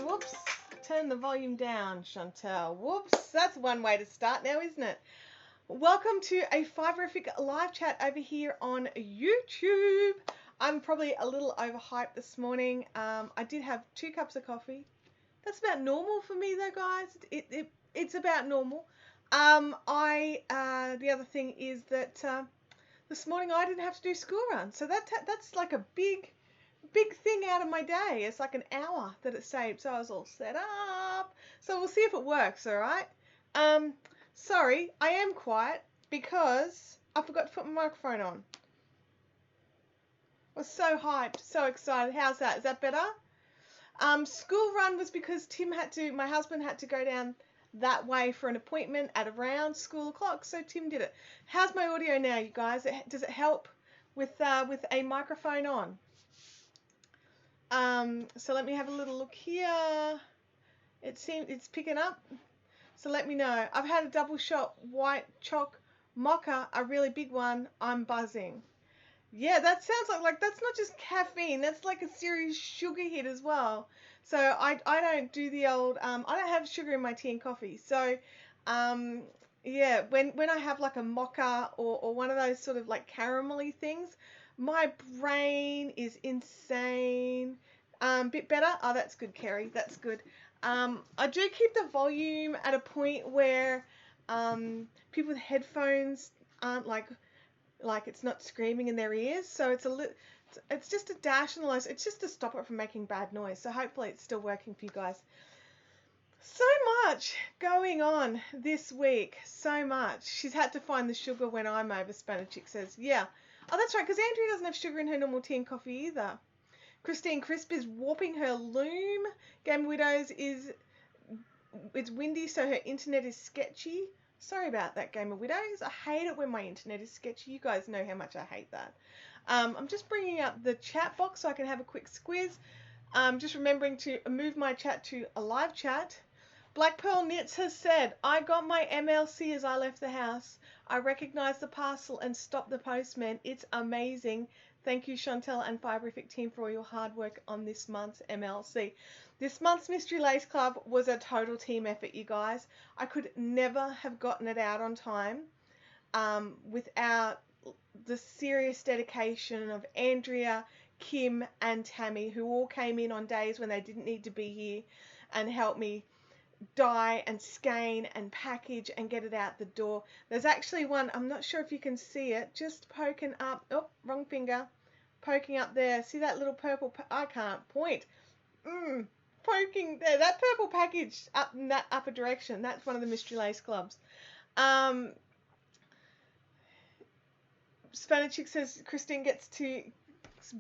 Whoops, turn the volume down, Chantel. Whoops, that's one way to start now, isn't it? Welcome to a Fiberific live chat over here on YouTube. I'm probably a little overhyped this morning. I did have 2 cups of coffee. That's about normal for me though, guys. It's about normal. The other thing is that this morning I didn't have to do school run, so that's like a big thing out of my day. It's like an hour that it saved, so I was all set up. So we'll see if it works, all right? Sorry, I am quiet because I forgot to put my microphone on. I was so hyped, so excited. How's that? Is that better? School run was because my husband had to go down that way for an appointment at around school o'clock, so Tim did it. How's my audio now, you guys? Does it help with a microphone on? So let me have a little look here. It's picking up. So let me know. I've had a double shot white choc mocha, a really big one. I'm buzzing. Yeah, that sounds like that's not just caffeine. That's like a serious sugar hit as well. So I don't do the old I don't have sugar in my tea and coffee. So yeah, when I have like a mocha or one of those sort of like caramelly things, my brain is insane. Bit better? Oh, that's good, Kerry. That's good. I do keep the volume at a point where people with headphones aren't like it's not screaming in their ears. So it's just a dash and a low. It's just to stop it from making bad noise. So hopefully it's still working for you guys. So much going on this week. So much. She's had to find the sugar when I'm over, Spanish Chick says. Yeah. Oh, that's right, because Andrea doesn't have sugar in her normal tea and coffee either. Christine Crisp is warping her loom. Game Widows it's windy, so her internet is sketchy. Sorry about that, Game of Widows. I hate it when my internet is sketchy. You guys know how much I hate that. I'm just bringing up the chat box so I can have a quick squiz. Just remembering to move my chat to a live chat. Black Pearl Knits has said, I got my MLC as I left the house. I recognized the parcel and stopped the postman. It's amazing. Thank you, Chantel and Fiberific team, for all your hard work on this month's MLC. This month's Mystery Lace Club was a total team effort, you guys. I could never have gotten it out on time without the serious dedication of Andrea, Kim, and Tammy, who all came in on days when they didn't need to be here and helped me dye and skein and package and get it out the door. There's actually one, I'm not sure if you can see it, just poking up, oh, wrong finger, poking up there. See that little purple, I can't point, poking there, that purple package up in that upper direction, that's one of the Mystery Lace Clubs. Spanish Chick says Christine gets to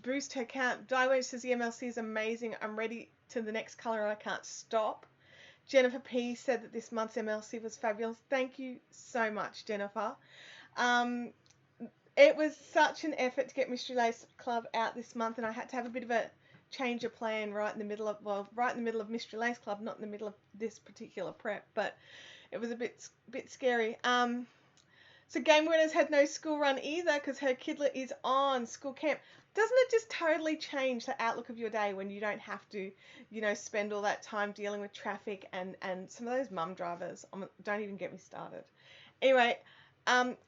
boost her count. Dye says the MLC is amazing. I'm ready to the next color. I can't stop. Jennifer P said that this month's MLC was fabulous. Thank you so much, Jennifer. It was such an effort to get Mystery Lace Club out this month, and I had to have a bit of a change of plan right in the middle of Mystery Lace Club, not in the middle of this particular prep, but it was a bit scary. So Game Winners had no school run either because her kidlet is on school camp. Doesn't it just totally change the outlook of your day when you don't have to, spend all that time dealing with traffic and some of those mum drivers? Don't even get me started. Anyway,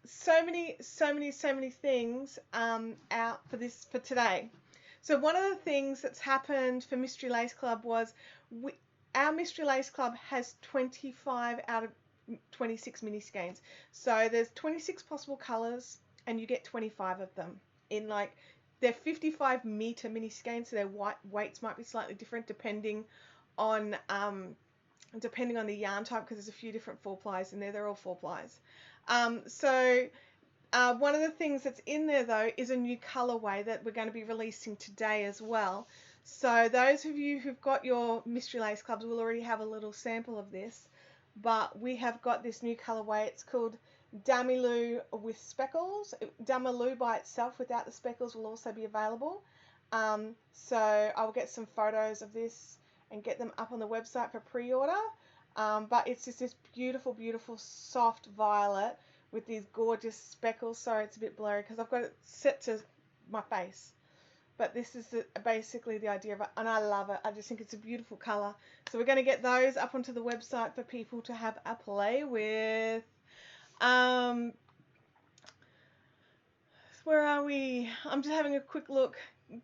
so many things out for today. So one of the things that's happened for Mystery Lace Club was our Mystery Lace Club has 25 out of 26 mini skeins. So there's 26 possible colors and you get 25 of them in they're 55 meter mini skeins, so their weights might be slightly different depending on the yarn type, because there's a few different 4-plies in there. They're all 4-plies. So One of the things that's in there though is a new colorway that we're going to be releasing today as well. So those of you who've got your Mystery Lace Clubs will already have a little sample of this, but we have got this new colorway. It's called Damilu with speckles. Damilu by itself without the speckles will also be available. So I'll get some photos of this and get them up on the website for pre-order. But it's just this beautiful, beautiful soft violet with these gorgeous speckles. Sorry, it's a bit blurry because I've got it set to my face. But this is basically the idea of it, and I love it. I just think it's a beautiful colour. So we're going to get those up onto the website for people to have a play with. Where are we? I'm just having a quick look.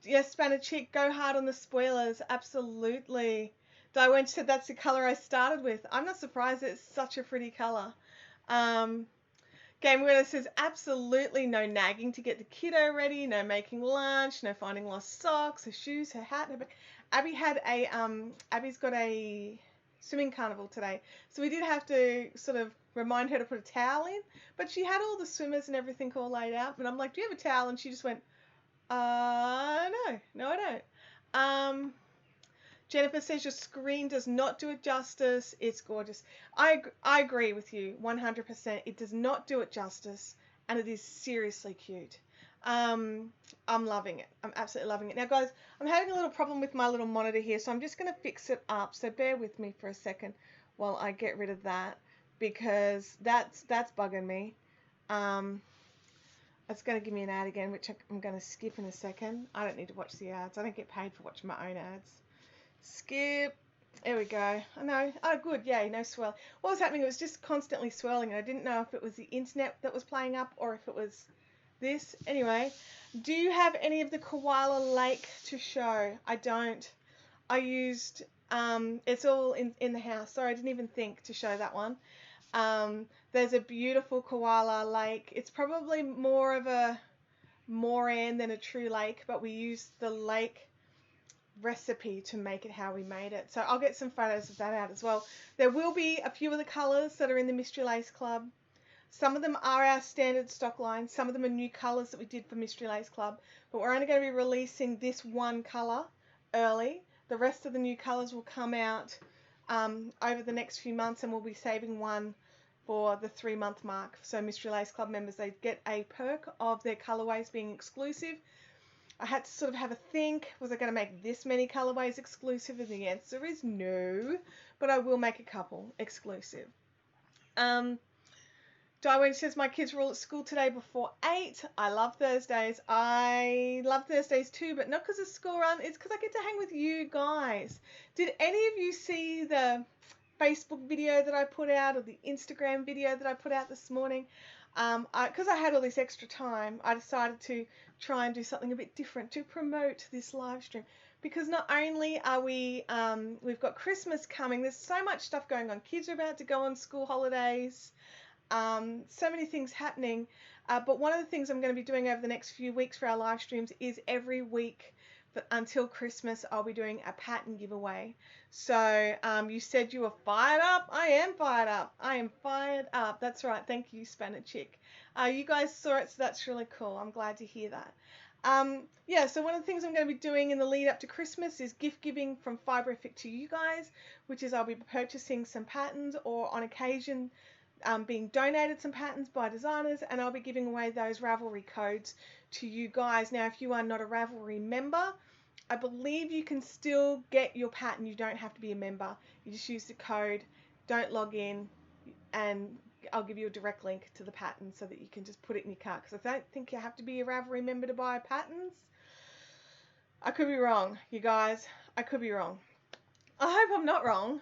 Yes, Spanish Chick, go hard on the spoilers. Absolutely. Wench said that's the colour I started with. I'm not surprised. It's such a pretty colour. Game Winner says absolutely no nagging to get the kiddo ready, no making lunch, no finding lost socks, her shoes, her hat. Abby's got a swimming carnival today, so we did have to sort of remind her to put a towel in, but she had all the swimmers and everything all laid out, and I'm like, do you have a towel? And she just went, no, I don't. Jennifer says your screen does not do it justice. It's gorgeous. I agree with you 100%. It does not do it justice, and it is seriously cute. I'm loving it. I'm absolutely loving it. Now, guys, I'm having a little problem with my little monitor here, so I'm just going to fix it up. So bear with me for a second while I get rid of that, because that's bugging me. It's going to give me an ad again, which I'm going to skip in a second. I don't need to watch the ads. I don't get paid for watching my own ads. Skip. There we go. I know. Oh, good. Yay. No swell. What was happening? It was just constantly swirling, and I didn't know if it was the internet that was playing up or if it was this. Anyway, do you have any of the Koala Lake to show? I don't. I used, it's all in the house. Sorry, I didn't even think to show that one. There's a beautiful Koala Lake. It's probably more of a moraine than a true lake, but we used the lake recipe to make it how we made it. So I'll get some photos of that out as well. There will be a few of the colours that are in the Mystery Lace Club. Some of them are our standard stock line. Some of them are new colours that we did for Mystery Lace Club. But we're only going to be releasing this one colour early. The rest of the new colours will come out over the next few months, and we'll be saving one for the 3-month mark. So Mystery Lace Club members, they get a perk of their colourways being exclusive. I had to sort of have a think, was I going to make this many colourways exclusive? And the answer is no, but I will make a couple exclusive. Darwin says, my kids were all at school today before 8. I love Thursdays. I love Thursdays too, but not because of school run. It's because I get to hang with you guys. Did any of you see the Facebook video that I put out, or the Instagram video that I put out this morning? Because I had all this extra time, I decided to try and do something a bit different to promote this live stream. Because not only are we've got Christmas coming, there's so much stuff going on. Kids are about to go on school holidays, so many things happening. But one of the things I'm going to be doing over the next few weeks for our live streams is every week until Christmas, I'll be doing a pattern giveaway. So you said you were fired up. I am fired up. I am fired up. That's right. Thank you, Spanish Chick. You guys saw it, so that's really cool. I'm glad to hear that. Yeah, so one of the things I'm going to be doing in the lead up to Christmas is gift giving from Fibrific to you guys, which is I'll be purchasing some patterns, or on occasion being donated some patterns by designers, and I'll be giving away those Ravelry codes to you guys. Now, if you are not a Ravelry member, I believe you can still get your pattern. You don't have to be a member. You just use the code, don't log in, and I'll give you a direct link to the pattern so that you can just put it in your cart, because I don't think you have to be a Ravelry member to buy patterns. I could be wrong, you guys. I could be wrong. I hope I'm not wrong.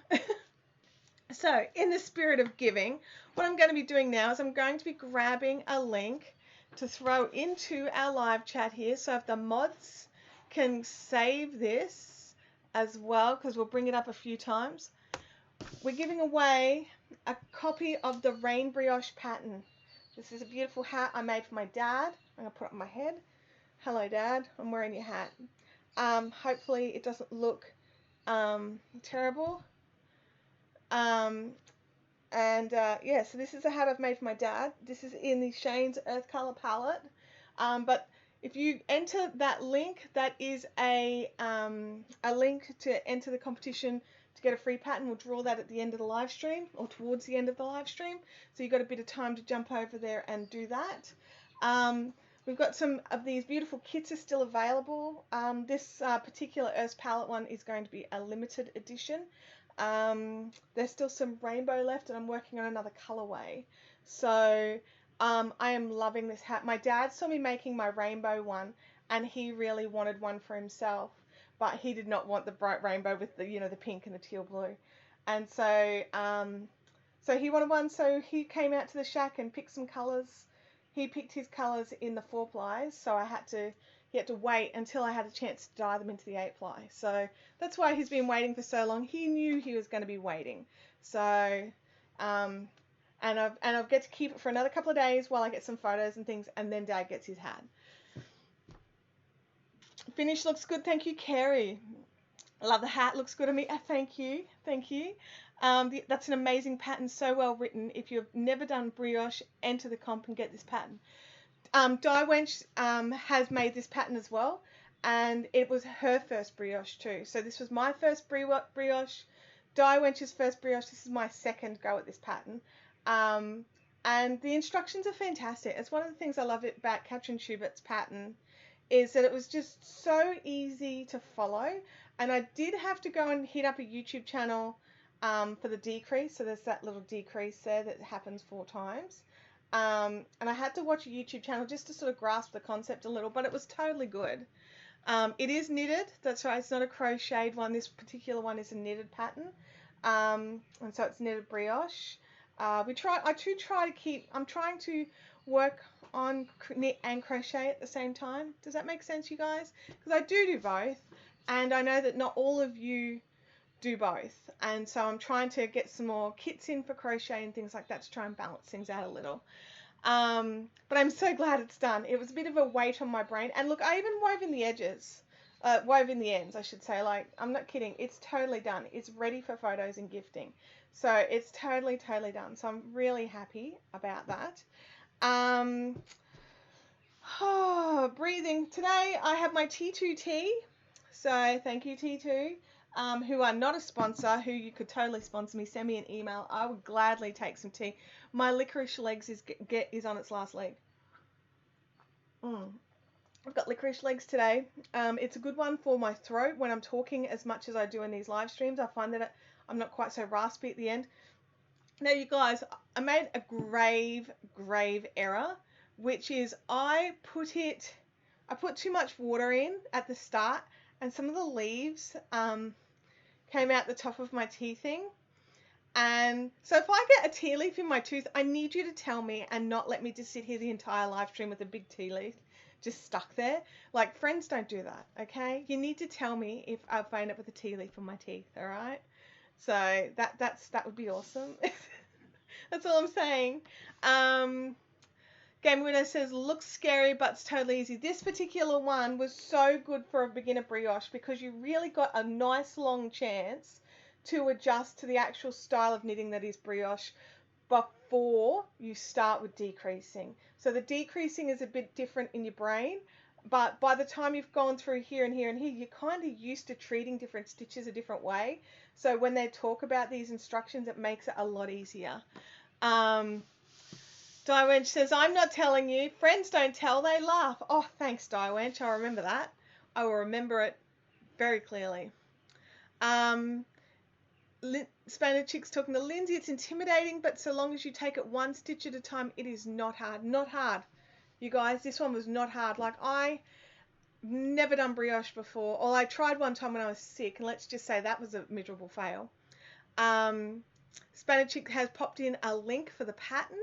So, in the spirit of giving, what I'm going to be doing now is I'm going to be grabbing a link to throw into our live chat here. So if the mods can save this as well, because we'll bring it up a few times. We're giving away a copy of the Rainbrioche pattern. This is a beautiful hat I made for my dad. I'm going to put it on my head. Hello, Dad. I'm wearing your hat. Hopefully it doesn't look terrible. And yeah, so this is a hat I've made for my dad. This is in the Shane's Earth Color palette. But if you enter that link, that is a link to enter the competition to get a free pattern. We'll draw that at the end of the live stream, or towards the end of the live stream. So you've got a bit of time to jump over there and do that. We've got some of these beautiful kits are still available. This particular Earth palette one is going to be a limited edition. There's still some rainbow left, and I'm working on another colorway. So I am loving this hat. My dad saw me making my rainbow one, and he really wanted one for himself, but he did not want the bright rainbow with the, the pink and the teal blue. And so so he wanted one, so he came out to the shack and picked some colors. He picked his colors in the 4-plies, so he had to wait until I had a chance to dye them into the 8-ply. So that's why he's been waiting for so long. He knew he was going to be waiting. So, and I'll get to keep it for another couple of days while I get some photos and things, and then Dad gets his hat. Finish looks good. Thank you, Carrie. I love the hat. Looks good on me. Thank you. Thank you. That's an amazing pattern. So well written. If you've never done brioche, enter the comp and get this pattern. Dye Wench has made this pattern as well, and it was her first brioche too. So this was my first brioche, Dye Wench's first brioche. This is my second go at this pattern. And the instructions are fantastic. It's one of the things I love about Katrin Shuberts' pattern, is that it was just so easy to follow. And I did have to go and hit up a YouTube channel for the decrease. So there's that little decrease there that happens 4 times. And I had to watch a YouTube channel just to sort of grasp the concept a little, but it was totally good. It is knitted. That's right. It's not a crocheted one. This particular one is a knitted pattern. And so it's knitted brioche. I'm trying to work on knit and crochet at the same time. Does that make sense, you guys? Because I do both, and I know that not all of you do both, and so I'm trying to get some more kits in for crochet and things like that to try and balance things out a little. But I'm so glad it's done. It was a bit of a weight on my brain, and look, I even wove in the edges, wove in the ends, I should say. Like, I'm not kidding, it's totally done. It's ready for photos and gifting, so it's totally done. So I'm really happy about that. Breathing. Today I have my T2 tea, so thank you, T2. Who are not a sponsor, who you could totally sponsor me, send me an email. I would gladly take some tea. My licorice legs is on its last leg. I've got licorice legs today. It's a good one for my throat when I'm talking as much as I do in these live streams. I find that I'm not quite so raspy at the end. Now, you guys, I made a grave error, which is I put too much water in at the start, and some of the leaves came out the top of my tea thing. And so if I get a tea leaf in my tooth, I need you to tell me and not let me just sit here the entire live stream with a big tea leaf just stuck there. Like, friends don't do that, okay? You need to tell me if I end up with a tea leaf on my teeth, all right? So that would be awesome. That's all I'm saying. Game Winner says, looks scary, but it's totally easy. This particular one was so good for a beginner brioche because you really got a nice long chance to adjust to the actual style of knitting that is brioche before you start with decreasing. So the decreasing is a bit different in your brain, but by the time you've gone through here and here and here, you're kind of used to treating different stitches a different way. So when they talk about these instructions, it makes it a lot easier. Dyewench says, I'm not telling you. Friends don't tell, they laugh. Oh, thanks, Dyewench. I'll remember that. I will remember it very clearly. Spanish Chick's talking to Lindsay. It's intimidating, but so long as you take it one stitch at a time, it is not hard. Not hard. You guys, this one was not hard. Like, I never done brioche before. Or I tried one time when I was sick, and let's just say that was a miserable fail. Spanish Chick has popped in a link for the pattern,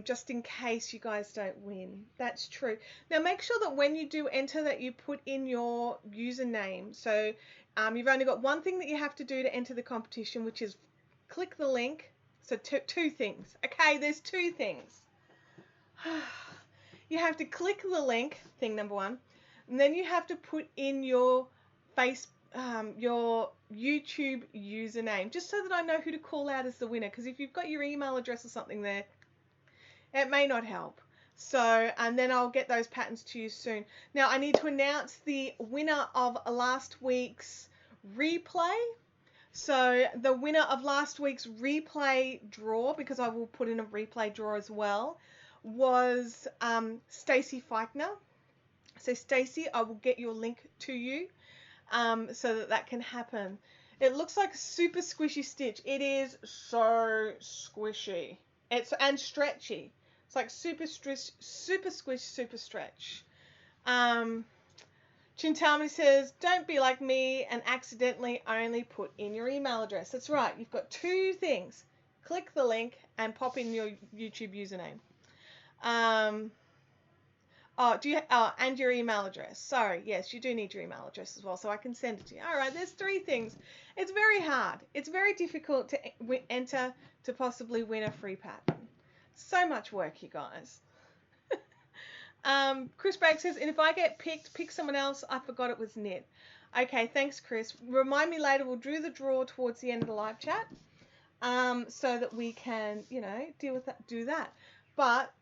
just in case you guys don't win. That's true. Now, make sure that when you do enter that you put in your username. So you've only got one thing that you have to do to enter the competition, which is click the link. So two things. Okay, there's 2 things. You have to click the link, thing number 1, and then you have to put in your your YouTube username, just so that I know who to call out as the winner, because if you've got your email address or something there, it may not help. So, and then I'll get those patterns to you soon. Now, I need to announce the winner of last week's replay. So the winner of last week's replay draw, because I will put in a replay draw as well, was Stacey Feichner. So Stacey, I will get your link to you so that can happen. It looks like a super squishy stitch. It is so squishy. And stretchy. It's like super squish, super stretch. Chintamani says, don't be like me and accidentally only put in your email address. That's right. You've got two things. Click the link and pop in your YouTube username. And your email address. Sorry, yes, you do need your email address as well, so I can send it to you. All right, there's three things. It's very hard. It's very difficult to enter to possibly win a free pattern. So much work, you guys. Chris Bragg says, and if I get picked, pick someone else. I forgot it was knit. Okay, thanks, Chris. Remind me later. We'll do the draw towards the end of the live chat, so that we can, deal with that, do that. But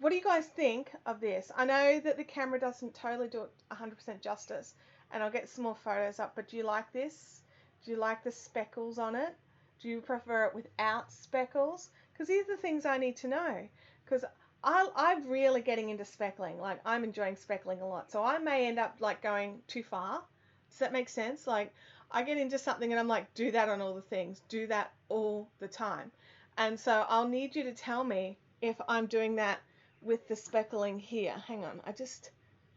what do you guys think of this? I know that the camera doesn't totally do it 100% justice, and I'll get some more photos up, but do you like this? Do you like the speckles on it? Do you prefer it without speckles? Because these are the things I need to know, because I'm really getting into speckling. Like, I'm enjoying speckling a lot, so I may end up like going too far. Does that make sense? Like, I get into something and I'm like, do that on all the things, do that all the time. And so I'll need you to tell me if I'm doing that with the speckling here. Hang on,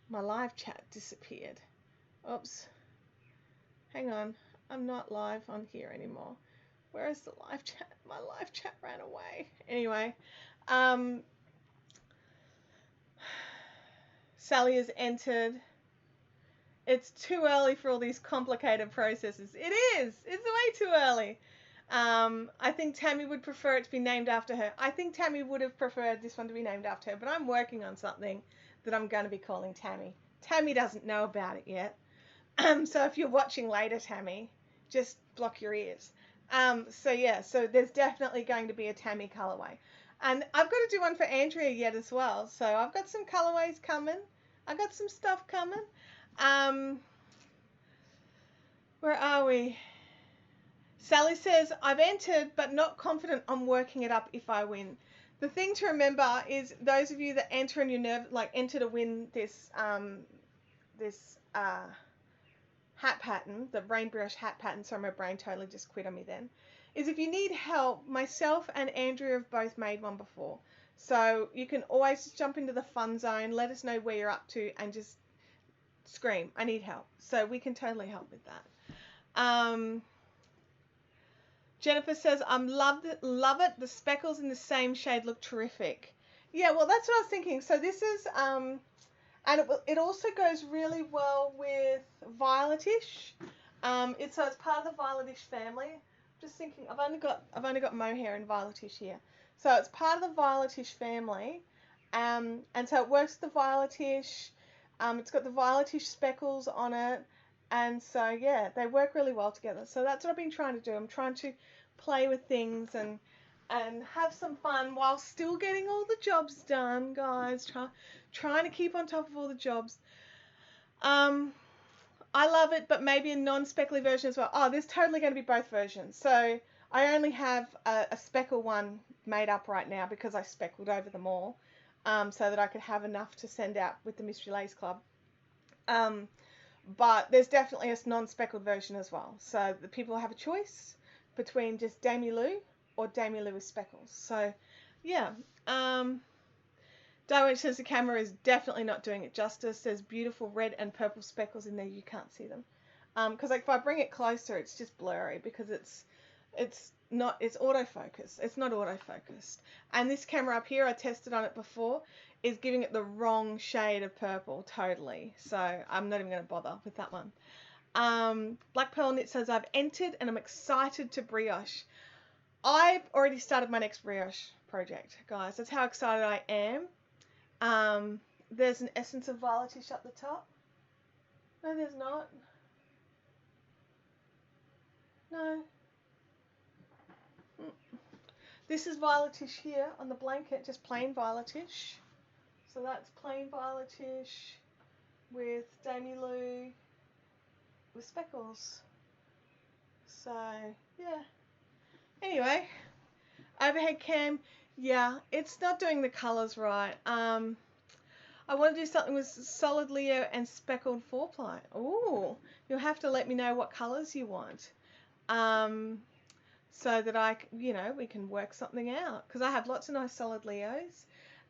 my live chat disappeared. Oops. Hang on, I'm not live on here anymore. Where is the live chat? My live chat ran away. Anyway, Sally has entered. It's too early for all these complicated processes. It is. It's way too early. I think Tammy would prefer it to be named after her. I think Tammy would have preferred this one to be named after her, but I'm working on something that I'm going to be calling Tammy. Tammy doesn't know about it yet. So if you're watching later, Tammy, just block your ears. So there's definitely going to be a Tammy colorway. And I've got to do one for Andrea yet as well. So I've got some colorways coming. I've got some stuff coming. Where are we? Sally says, I've entered, but not confident I'm working it up if I win. The thing to remember is those of you that enter and you're enter to win this hat pattern, the Rainbrioche hat pattern, sorry, my brain totally just quit on me then, is if you need help, myself and Andrea have both made one before. So you can always just jump into the fun zone, let us know where you're up to, and just scream, I need help. So we can totally help with that. Jennifer says, love it. The speckles in the same shade look terrific. Yeah, well, that's what I was thinking. So this is, and it also goes really well with Violetish. It's part of the Violetish family. Just thinking, I've only got mohair and Violetish here. So it's part of the Violetish family. And so it works with the Violetish. It's got the Violetish speckles on it. And so, yeah, they work really well together. So that's what I've been trying to do. I'm trying to play with things and have some fun while still getting all the jobs done, guys. Trying to keep on top of all the jobs. I love it, but maybe a non-speckly version as well. Oh, there's totally going to be both versions. So I only have a speckle one made up right now because I speckled over them all, so that I could have enough to send out with the Mystery Lace Club. But there's definitely a non-speckled version as well. So the people have a choice between just demi-Lou or demi-Lou with speckles. So, yeah. Darwin says the camera is definitely not doing it justice. There's beautiful red and purple speckles in there. You can't see them. Because if I bring it closer, it's just blurry because it's autofocus. It's not autofocused. And this camera up here, I tested on it before, is giving it the wrong shade of purple totally. So I'm not even going to bother with that one. Black Pearl Knit says, I've entered and I'm excited to brioche. I've already started my next brioche project, guys. That's how excited I am. There's an essence of Violetish up the top. No, there's not. No. This is violetish here on the blanket, just plain violetish. So that's plain violetish with Demi-Lou with speckles. So, yeah. Anyway, overhead cam, yeah, it's not doing the colours right. I want to do something with solid Leo and speckled 4-ply. Ooh, you'll have to let me know what colours you want. So that we can work something out. Because I have lots of nice solid Leos.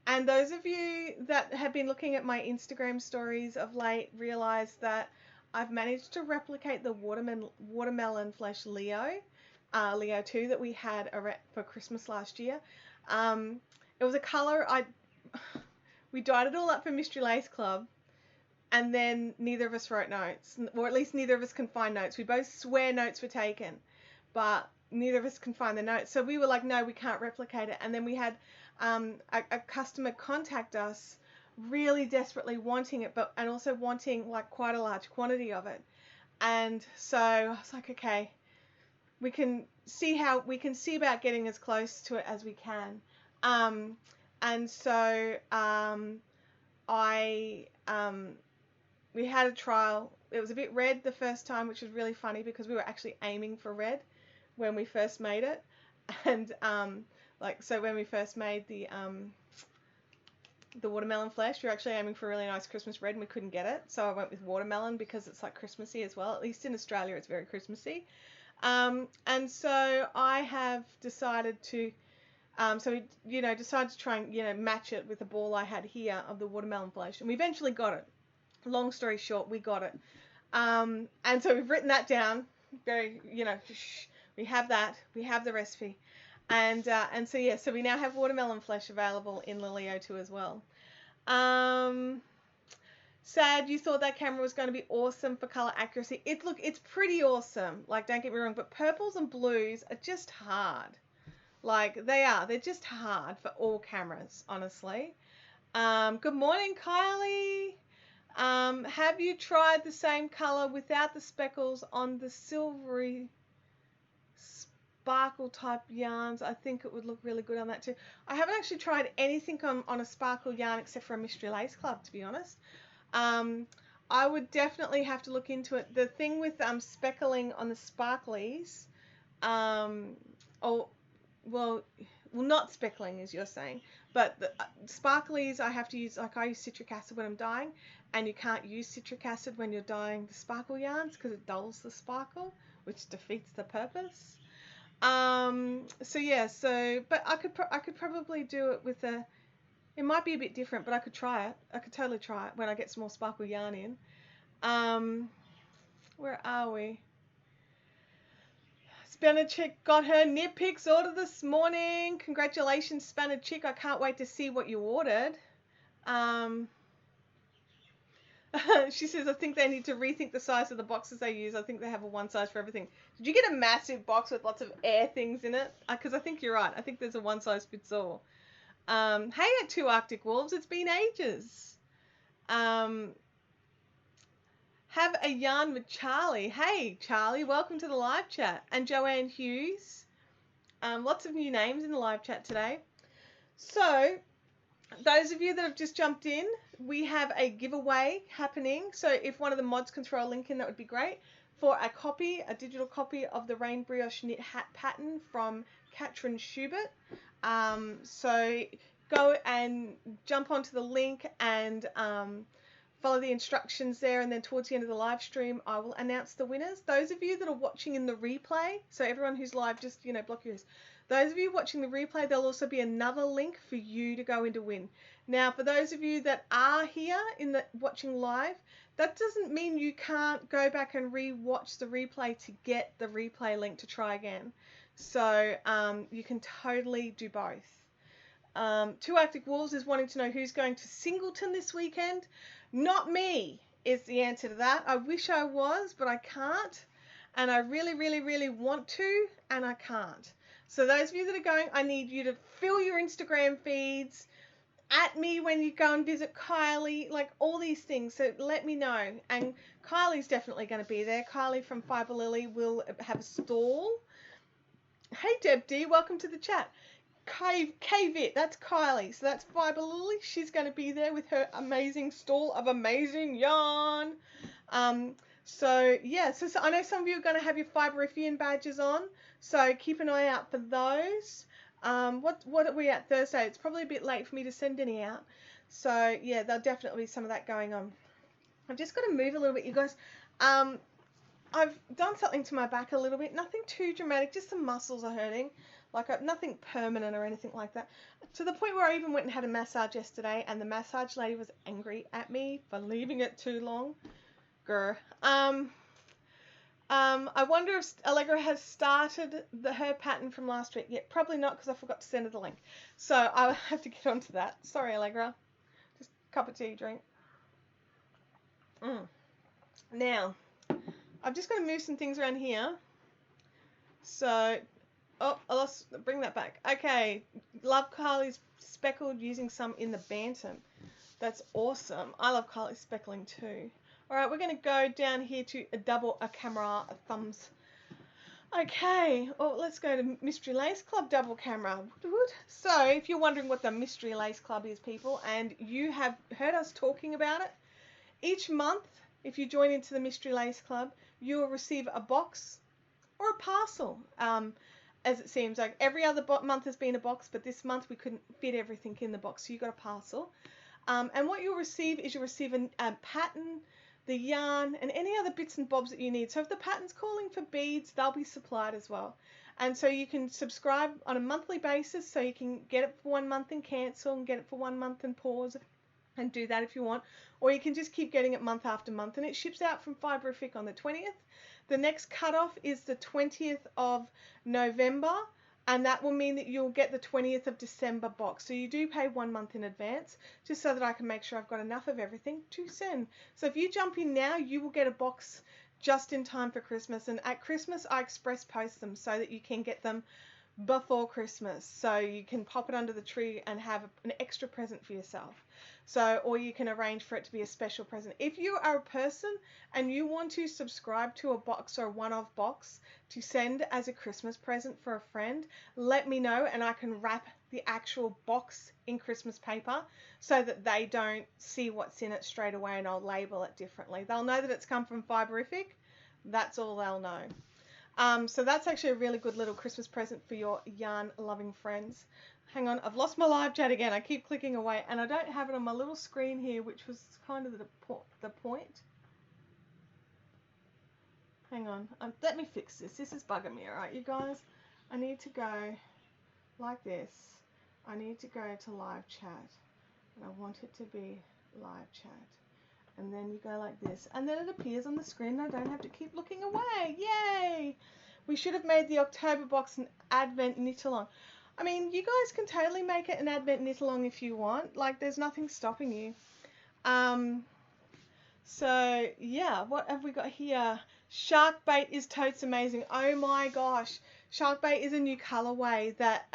And those of you that have been looking at my Instagram stories of late realize that I've managed to replicate the watermelon flesh Leo 2 that we had for Christmas last year. It was a colour we dyed it all up for Mystery Lace Club, and then neither of us wrote notes, or at least neither of us can find notes. We both swear notes were taken, but neither of us can find the notes. So we were like, no, we can't replicate it. And then we had a customer contact us really desperately wanting it, and also wanting like quite a large quantity of it. And so I was like, okay, we can see about getting as close to it as we can. And so we had a trial. It was a bit red the first time, which was really funny because we were actually aiming for red when we first made it. And so when we first made the watermelon flesh, we were actually aiming for a really nice Christmas red and we couldn't get it. So I went with watermelon because it's like Christmassy as well. At least in Australia, it's very Christmassy. And so I have decided to so we, decided to try and, match it with the ball I had here of the watermelon flesh. And we eventually got it. Long story short, we got it. And so we've written that down. Very, we have that. We have the recipe. And so, yeah, so we now have watermelon flesh available in the Leo 2 as well. Sad, you thought that camera was going to be awesome for color accuracy. It's pretty awesome. Like, don't get me wrong, but purples and blues are just hard. Like, they're just hard for all cameras, honestly. Good morning, Kylie. Have you tried the same color without the speckles on the silvery sparkle type yarns? I think it would look really good on that too. I haven't actually tried anything on a sparkle yarn except for a Mystery Lace Club, to be honest. I would definitely have to look into it. The thing with speckling on the sparklies, well, not speckling as you're saying, but the sparklies I have to use, like I use citric acid when I'm dyeing, and you can't use citric acid when you're dyeing the sparkle yarns because it dulls the sparkle, which defeats the purpose. So yeah, but I could probably do it with it might be a bit different, but I could try it. I could totally try it when I get some more sparkle yarn in. Where are we? Spanner Chick got her knit picks order this morning. Congratulations, Spanner Chick. I can't wait to see what you ordered. She says, I think they need to rethink the size of the boxes they use. I think they have a one size for everything. Did you get a massive box with lots of air things in it? Because I think you're right. I think there's a one size fits all. Hey, at 2 Arctic Wolves, it's been ages. Have a yarn with Charlie. Hey, Charlie, welcome to the live chat. And Joanne Hughes. Lots of new names in the live chat today. So, those of you that have just jumped in, we have a giveaway happening. So, if one of the mods can throw a link in, that would be great. For a digital copy of the Rainbrioche knit hat pattern from Katrin Schubert. So, go and jump onto the link and follow the instructions there, and then towards the end of the live stream I will announce the winners. Those of you that are watching in the replay, so everyone who's live, just block your ears. Those of you watching the replay, there'll also be another link for you to go in to win. Now, for those of you that are here watching live, that doesn't mean you can't go back and re-watch the replay to get the replay link to try again. So you can totally do both. 2 Arctic Wolves is wanting to know who's going to Singleton this weekend. Not me is the answer to that. I wish I was, but I can't. And I really, really, really want to, and I can't. So those of you that are going, I need you to fill your Instagram feeds at me when you go and visit Kylie, like all these things. So let me know. And Kylie's definitely going to be there. Kylie from Fiber Lily will have a stall. Hey Deb D, welcome to the chat. K-Vit, that's Kylie. So that's Fiber Lily. She's going to be there with her amazing stall of amazing yarn. So yeah, so I know some of you are going to have your Fiberifian badges on. So keep an eye out for those. What are we at Thursday? It's probably a bit late for me to send any out. So yeah, there'll definitely be some of that going on. I've just got to move a little bit, you guys. I've done something to my back a little bit. Nothing too dramatic, just some muscles are hurting. Like nothing permanent or anything like that. To the point where I even went and had a massage yesterday, and the massage lady was angry at me for leaving it too long. Grr. I wonder if Allegra has started her pattern from last week. Yeah, probably not, because I forgot to send her the link. So I'll have to get onto that. Sorry, Allegra. Just a cup of tea drink. Now, I've just got to move some things around here. So, bring that back. Okay, love Kylie's speckled, using some in the Bantam. That's awesome. I love Kylie's speckling too. All right, we're going to go down here to a camera, a thumbs. Okay, let's go to Mystery Lace Club double camera. So if you're wondering what the Mystery Lace Club is, people, and you have heard us talking about it, each month, if you join into the Mystery Lace Club, you will receive a box or a parcel. As it seems like every other month has been a box, but this month we couldn't fit everything in the box, so you got a parcel. And what you'll receive is a pattern, the yarn, and any other bits and bobs that you need. So if the pattern's calling for beads, they'll be supplied as well. And so you can subscribe on a monthly basis, so you can get it for 1 month and cancel, and get it for 1 month and pause, and do that if you want. Or you can just keep getting it month after month, and it ships out from Fiberific on the 20th. The next cutoff is the 20th of November, and that will mean that you'll get the 20th of December box. So you do pay 1 month in advance, just so that I can make sure I've got enough of everything to send. So if you jump in now, you will get a box just in time for Christmas. And at Christmas, I express post them so that you can get them before Christmas. So you can pop it under the tree and have an extra present for yourself. So, or you can arrange for it to be a special present. If you are a person and you want to subscribe to a box or a one-off box to send as a Christmas present for a friend, let me know, and I can wrap the actual box in Christmas paper so that they don't see what's in it straight away, and I'll label it differently. They'll know that it's come from Fiberific. That's all they'll know. So that's actually a really good little Christmas present for your yarn-loving friends. Hang on, I've lost my live chat again. I keep clicking away, and I don't have it on my little screen here, which was kind of the point. Hang on, let me fix this. This is bugging me, all right, you guys? I need to go like this. I need to go to live chat, and I want it to be live chat. And then you go like this, and then it appears on the screen, and I don't have to keep looking away. Yay! We should have made the October box an Advent knit-along. I mean, you guys can totally make it an Advent knit-along if you want. Like, there's nothing stopping you. So, yeah, what have we got here? Shark Bait is totes amazing. Oh my gosh. Shark Bait is a new colorway that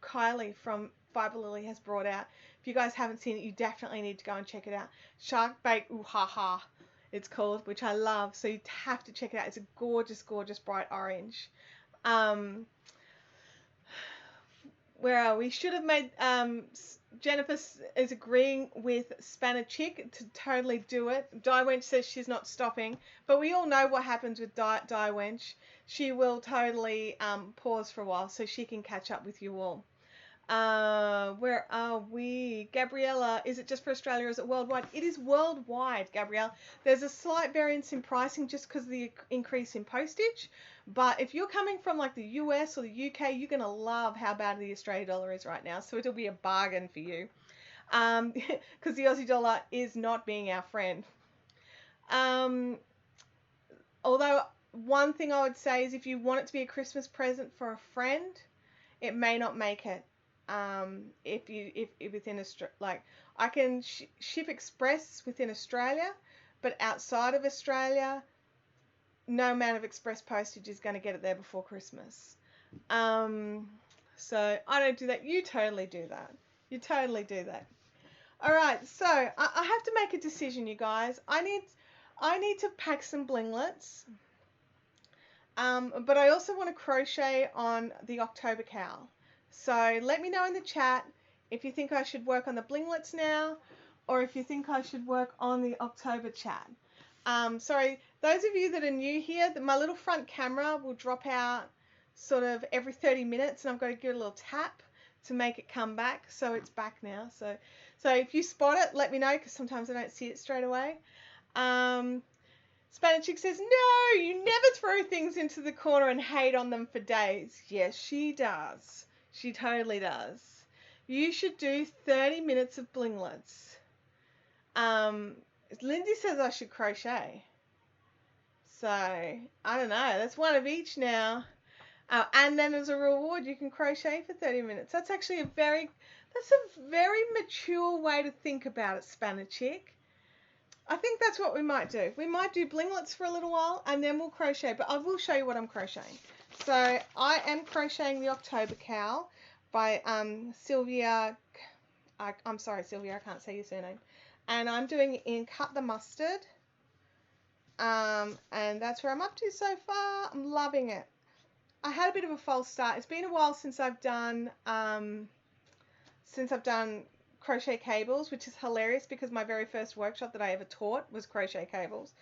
Kylie from Fiber Lily has brought out. If you guys haven't seen it, you definitely need to go and check it out. Shark Bait Ooh Ha Ha, it's called, which I love. So you have to check it out. It's a gorgeous, gorgeous bright orange. Where are we? Should have made, Jennifer is agreeing with Spanner Chick to totally do it. Die Wench says she's not stopping, but we all know what happens with Die Wench. She will totally pause for a while so she can catch up with you all. Where are we? Gabriella, is it just for Australia or is it worldwide? It is worldwide, Gabrielle. There's a slight variance in pricing just because of the increase in postage. But if you're coming from like the US or the UK, you're going to love how bad the Australian dollar is right now. So it'll be a bargain for you. Because the Aussie dollar is not being our friend. Although one thing I would say is if you want it to be a Christmas present for a friend, it may not make it. If within Australia, like I can ship express within Australia, but outside of Australia, no amount of express postage is going to get it there before Christmas. So I don't do that. You totally do that. You totally do that. All right, so I have to make a decision, you guys. I need to pack some blinglets. But I also want to crochet on the October cowl. So let me know in the chat if you think I should work on the blinglets now, or if you think I should work on the October chat. Sorry, those of you that are new here, my little front camera will drop out sort of every 30 minutes, and I've got to give it a little tap to make it come back. So it's back now. So if you spot it, let me know, because sometimes I don't see it straight away. Spanish Chick says, no, you never throw things into the corner and hate on them for days. Yes, she does. She totally does. You should do 30 minutes of blinglets. Lindsay says I should crochet. So, I don't know. That's one of each now. And then as a reward, you can crochet for 30 minutes. That's actually a very mature way to think about it, Spanish Chick. I think that's what we might do. We might do blinglets for a little while and then we'll crochet, but I will show you what I'm crocheting. So I am crocheting the October cowl by Sylvia. I'm sorry, Sylvia, I can't say your surname. And I'm doing it in Cut the Mustard. And that's where I'm up to so far. I'm loving it. I had a bit of a false start. It's been a while since I've done crochet cables, which is hilarious because my very first workshop that I ever taught was crochet cables.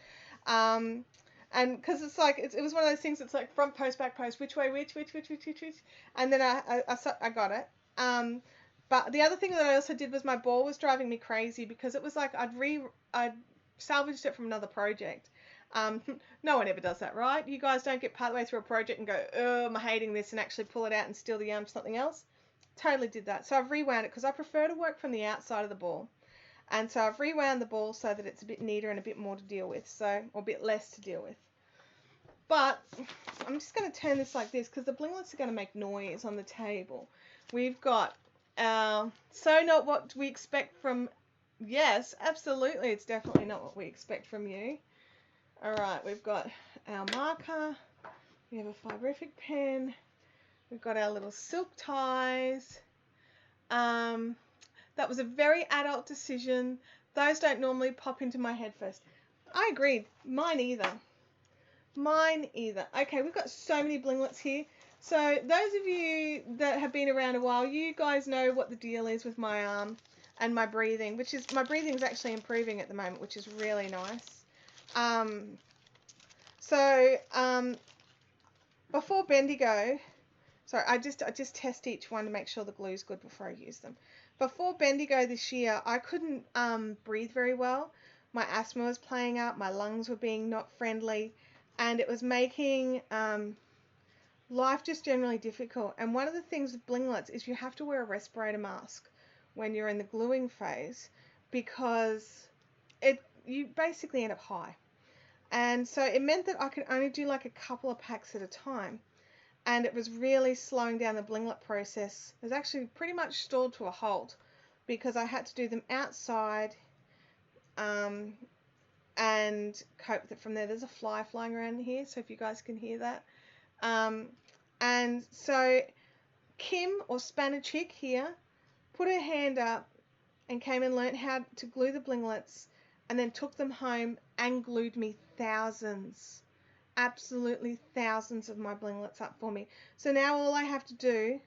And because it's like, it was one of those things that's like front post, back post, which way, which. And then I got it. But the other thing that I also did was my ball was driving me crazy because it was like I'd salvaged it from another project. No one ever does that, right? You guys don't get partway through a project and go, oh, I'm hating this, and actually pull it out and steal the yarn for something else. Totally did that. So I've rewound it because I prefer to work from the outside of the ball. And so I've rewound the ball so that it's a bit neater and a bit more to deal with, or a bit less to deal with. But I'm just going to turn this like this because the blinglets are going to make noise on the table. We've got so not what we expect from, yes, absolutely, it's definitely not what we expect from you. All right, we've got our marker, we have a fibrific pen, we've got our little silk ties. That was a very adult decision. Those don't normally pop into my head first. I agreed. Mine either. Okay, we've got so many blinglets here. So those of you that have been around a while, you guys know what the deal is with my arm and my breathing, my breathing is actually improving at the moment, which is really nice. Before Bendigo, sorry, I just test each one to make sure the glue's good before I use them. Before Bendigo this year, I couldn't breathe very well. My asthma was playing up, my lungs were being not friendly, and it was making life just generally difficult. And one of the things with blinglets is you have to wear a respirator mask when you're in the gluing phase because you basically end up high. And so it meant that I could only do like a couple of packs at a time. And it was really slowing down the blinglet process. It was actually pretty much stalled to a halt because I had to do them outside and cope with it from there. There's a fly flying around here, so if you guys can hear that. And so Kim, or Spanner Chick here, put her hand up and came and learnt how to glue the blinglets and then took them home and glued me thousands. Absolutely thousands of my blinglets up for me. So now all I have to do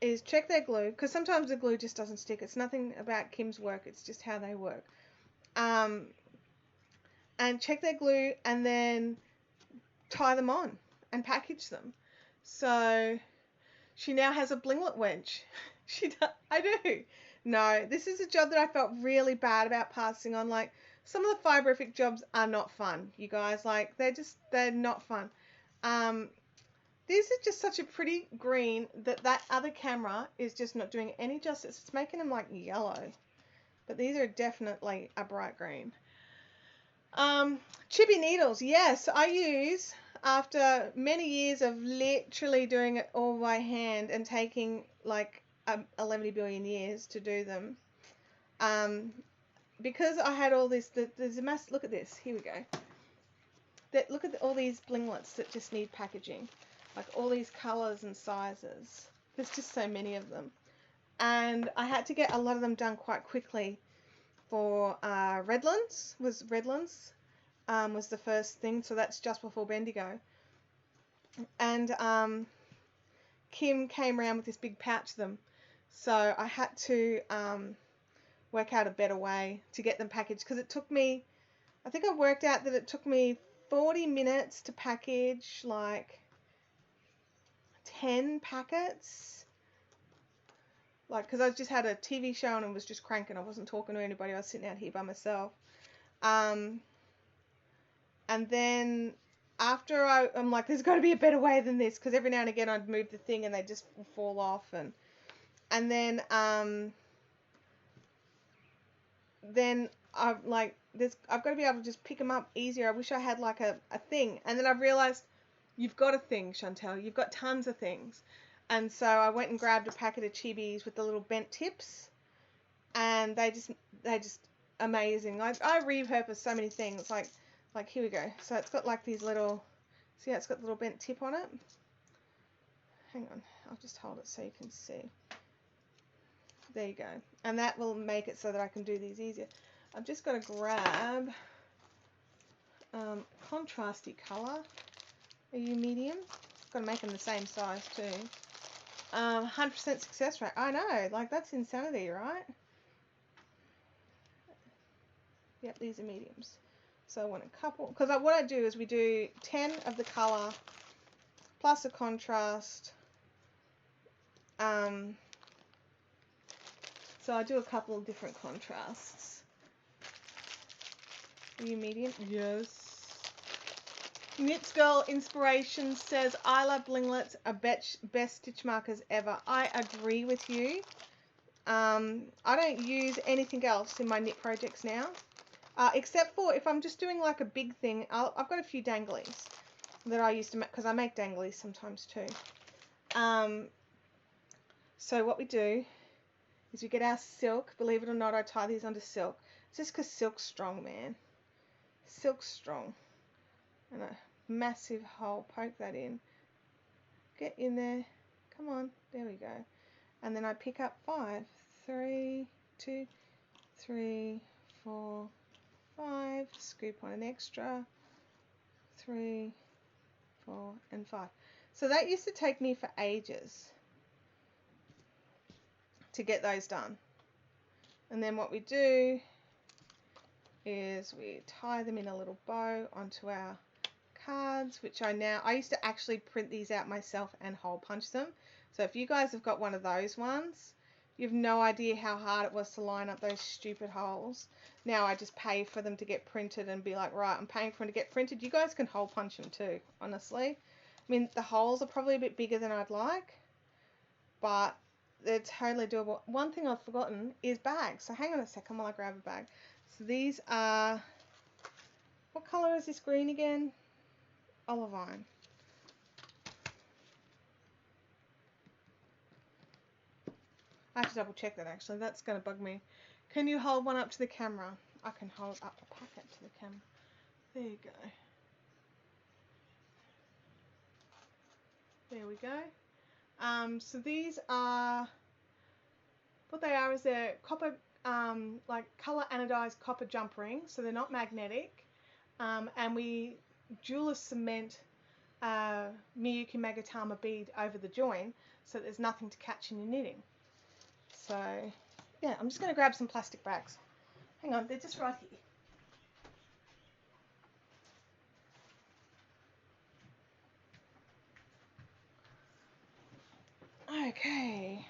is check their glue, because sometimes the glue just doesn't stick. It's nothing about Kim's work, it's just how they work. And check their glue and then tie them on and package them. So she now has a blinglet wedge. I do. No, this is a job that I felt really bad about passing on. Like, some of the fibrific jobs are not fun, you guys. Like, they're not fun. These are just such a pretty green that other camera is just not doing any justice. It's making them like yellow, but these are definitely a bright green. Chippy needles, yes, I use, after many years of literally doing it all by hand and taking like 11 billion years to do them, because I had all this, there's a mass, look at this, here we go. Look at all these blinglets that just need packaging, like all these colours and sizes. There's just so many of them. and I had to get a lot of them done quite quickly. For Redlands was the first thing, so that's just before Bendigo. And Kim came around with this big pouch of them, so I had to work out a better way to get them packaged, because it took me, I think I worked out that it took me 40 minutes to package like 10 packets, like, because I just had a TV show and it was just cranking. I wasn't talking to anybody. I was sitting out here by myself. And then after I'm like, there's got to be a better way than this, because every now and again I'd move the thing and they just fall off, and then I've like I've got to be able to just pick them up easier. I wish I had like a thing, and then I've realized you've got a thing, Chantel. You've got tons of things. And so I went and grabbed a packet of chibis with the little bent tips, and they just amazing. I repurpose so many things. Like here we go. So it's got like these little, see how it's got the little bent tip on it? Hang on, I'll just hold it so you can see. There you go. And that will make it so that I can do these easier. I've just got to grab contrasty colour. Are you medium? Got to make them the same size too. 100% success rate. I know, like that's insanity, right? Yep, these are mediums. So I want a couple, because what I do is we do 10 of the colour plus a contrast. So I do a couple of different contrasts. Are you medium? Yes. Knits Girl Inspiration says, I love blinglets are best stitch markers ever. I agree with you. I don't use anything else in my knit projects now, except for if I'm just doing like a big thing. I've got a few danglies that I used to make, because I make danglies sometimes too. So what we do is we get our silk. Believe it or not, I tie these onto silk. It's just because silk's strong, man. Silk's strong. And a massive hole, poke that in, get in there, come on, there we go. And then I pick up 5, 3, 2, 3, 4, 5, scoop on an extra, 3, 4, and 5. So that used to take me for ages to get those done. And then what we do is we tie them in a little bow onto our cards, which I used to actually print these out myself and hole punch them. So if you guys have got one of those ones, you have no idea how hard it was to line up those stupid holes. Now I just pay for them to get printed and be like, right, I'm paying for them to get printed. You guys can hole punch them too, honestly. I mean, the holes are probably a bit bigger than I'd like, but they're totally doable. One thing I've forgotten is bags. So hang on a second while I grab a bag. So these are, what colour is this green again? Olivine. I have to double check that actually. That's going to bug me. Can you hold one up to the camera? I can hold up a packet to the camera. There you go. There we go. So these are, what they are is they're copper, like colour anodized copper jump rings. So they're not magnetic. And we jeweler cement Miyuki Magatama bead over the join so there's nothing to catch in your knitting. So yeah, I'm just going to grab some plastic bags. Hang on, they're just right here. Okay.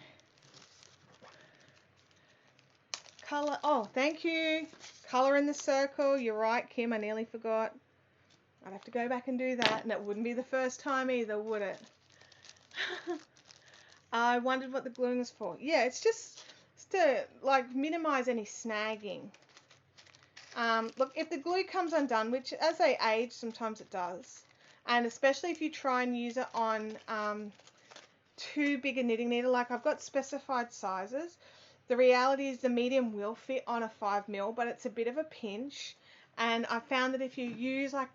Colour, oh thank you. Colour in the circle, you're right Kim, I nearly forgot. I'd have to go back and do that, and it wouldn't be the first time either, would it? I wondered what the gluing was for. Yeah, it's just to like minimize any snagging. Look, if the glue comes undone, which as they age, sometimes it does, and especially if you try and use it on too big a knitting needle, like I've got specified sizes. The reality is the medium will fit on a 5mm, but it's a bit of a pinch, and I found that if you use like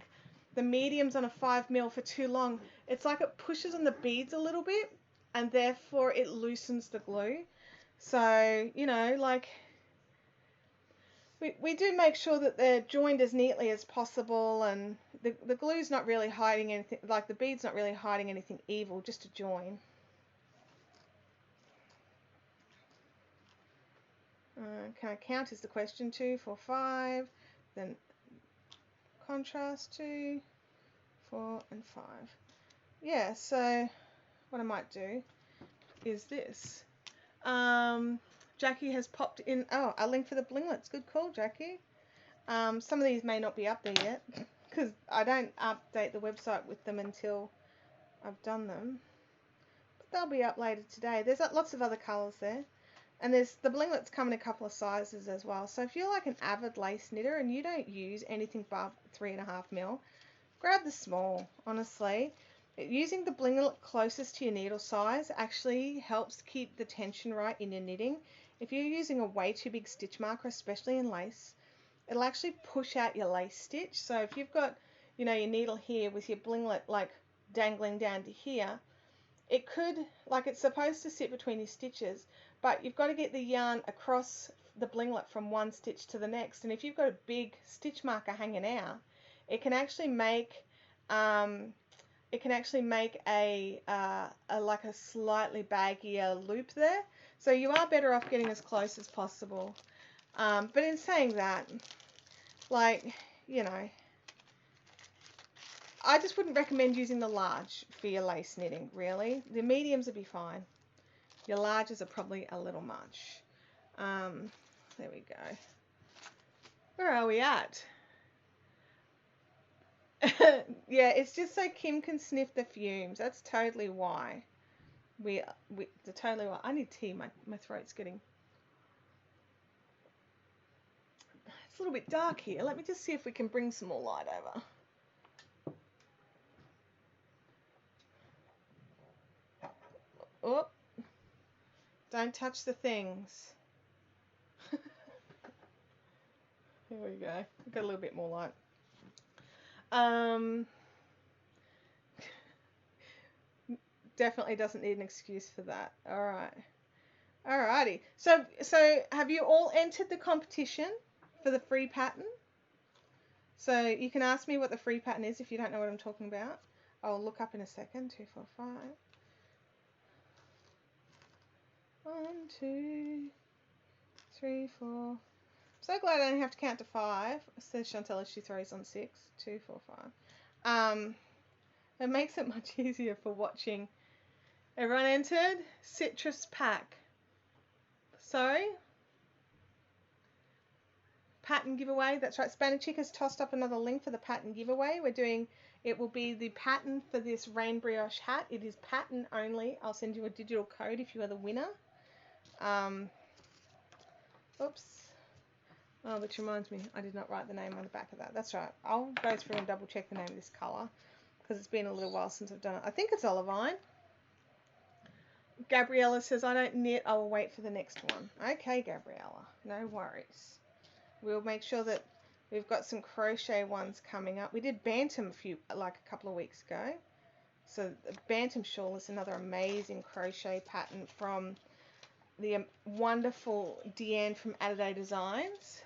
the mediums on a 5mm for too long, it's like it pushes on the beads a little bit, and therefore it loosens the glue. So, you know, like we do make sure that they're joined as neatly as possible, and the glue's not really hiding anything, like the bead's not really hiding anything evil, just to join. Can I count is the question. 2, 4, 5. Then contrast 2, 4, and 5. Yeah, so what I might do is this. Jackie has popped in, a link for the blinglets. Good call, Jackie. Some of these may not be up there yet because I don't update the website with them until I've done them. But they'll be up later today. There's lots of other colours there. And there's the blinglets come in a couple of sizes as well. So if you're like an avid lace knitter and you don't use anything above 3.5mm, grab the small, honestly. Using the blinglet closest to your needle size actually helps keep the tension right in your knitting. If you're using a way too big stitch marker, especially in lace, it'll actually push out your lace stitch. So if you've got, you know, your needle here with your blinglet like dangling down to here, it could, like, it's supposed to sit between your stitches, but you've got to get the yarn across the blinglet from one stitch to the next. And if you've got a big stitch marker hanging out, it can actually make a like a slightly baggier loop there. So you are better off getting as close as possible. But in saying that, like, you know, I just wouldn't recommend using the large for your lace knitting, really. The mediums would be fine. Your larges are probably a little much. There we go. Where are we at? Yeah, it's just so Kim can sniff the fumes. That's totally why. Totally why. I need tea. My throat's getting... It's a little bit dark here. Let me just see if we can bring some more light over. Oh, don't touch the things. Here we go. We've got a little bit more light. Definitely doesn't need an excuse for that. All right. Alrighty. So have you all entered the competition for the free pattern? So you can ask me what the free pattern is if you don't know what I'm talking about. I'll look up in a second. 2, 4, 5. 1, 2, 3, 4. I'm so glad I don't have to count to 5. Says Chantal as she throws on 6. 2, 4, 5. It makes it much easier for watching. Everyone entered? Citrus pack. Sorry? Pattern giveaway. That's right. Spanish Chick has tossed up another link for the pattern giveaway. It will be the pattern for this Rainbrioche hat. It is pattern only. I'll send you a digital code if you are the winner. Oops. Oh, which reminds me, I did not write the name on the back of that. That's right. I'll go through and double check the name of this colour because it's been a little while since I've done it. I think it's Olivine. Gabriella says, I don't knit. I will wait for the next one. Okay, Gabriella. No worries. We'll make sure that we've got some crochet ones coming up. We did Bantam a couple of weeks ago. So the Bantam Shawl is another amazing crochet pattern from the wonderful Deanne from Adobe Designs.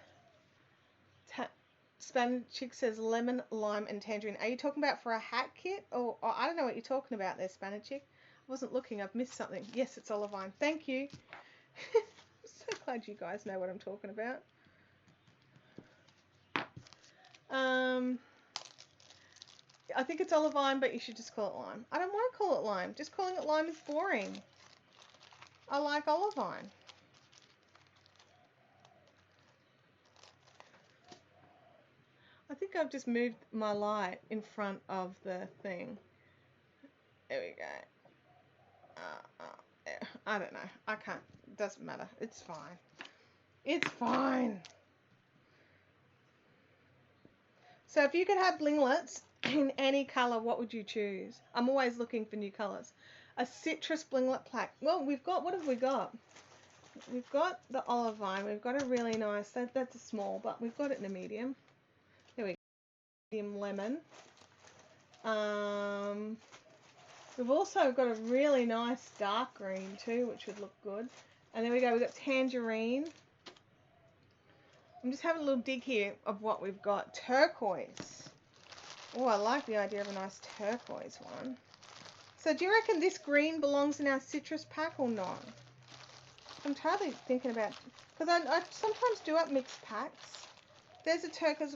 Spanish Chick says lemon, lime, and tangerine. Are you talking about for a hat kit? Or I don't know what you're talking about there, Spanish Chick. I wasn't looking. I've missed something. Yes, it's Olivine. Thank you. I'm so glad you guys know what I'm talking about. I think it's Olivine, but you should just call it lime. I don't want to call it lime. Just calling it lime is boring. I like Olivine. I think I've just moved my light in front of the thing. There we go. I don't know. I can't. It doesn't matter. It's fine. It's fine. So if you could have blinglets in any colour, what would you choose? I'm always looking for new colours. A citrus blinglet plaque. Well, what have we got? We've got the Olivine. We've got a really nice, that's a small, but we've got it in a medium. Here we go. Medium lemon. We've also got a really nice dark green too, which would look good. And there we go, we've got tangerine. I'm just having a little dig here of what we've got. Turquoise. Oh, I like the idea of a nice turquoise one. So do you reckon this green belongs in our citrus pack or not? I'm totally thinking about, because I sometimes do up mixed packs. There's a turquoise,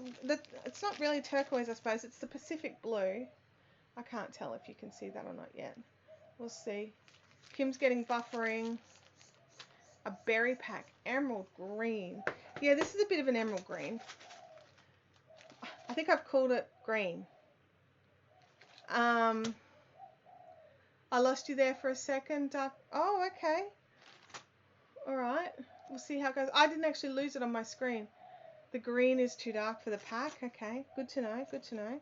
it's not really turquoise, I suppose, it's the Pacific blue. I can't tell if you can see that or not yet. We'll see. Kim's getting buffering. A berry pack, emerald green. Yeah, this is a bit of an emerald green. I think I've called it green. I lost you there for a second. Oh, okay. All right. We'll see how it goes. I didn't actually lose it on my screen. The green is too dark for the pack. Okay, good to know. Good to know.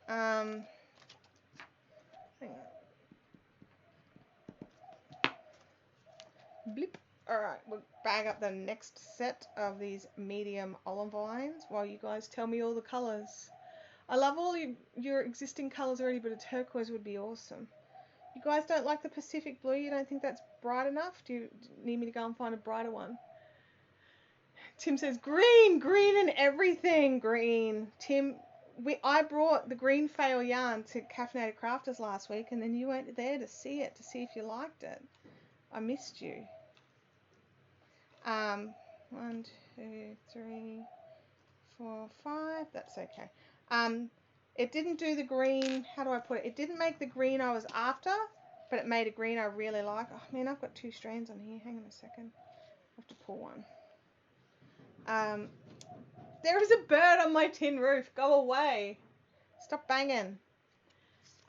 Hang on. Blip. All right, we'll bag up the next set of these medium olive lines while you guys tell me all the colors. I love all your existing colors already, but a turquoise would be awesome. You guys don't like the Pacific blue? You don't think that's bright enough? Do you need me to go and find a brighter one? Tim says green, green and everything, green. Tim, I brought the green fail yarn to Caffeinated Crafters last week, and then you weren't there to see it, to see if you liked it. I missed you. 1, 2, 3, 4, 5. That's okay. It didn't do the green. How do I put it? It didn't make the green I was after, but it made a green I really like. Oh man, I've got 2 strands on here. Hang on a second. I have to pull one. There is a bird on my tin roof. Go away. Stop banging.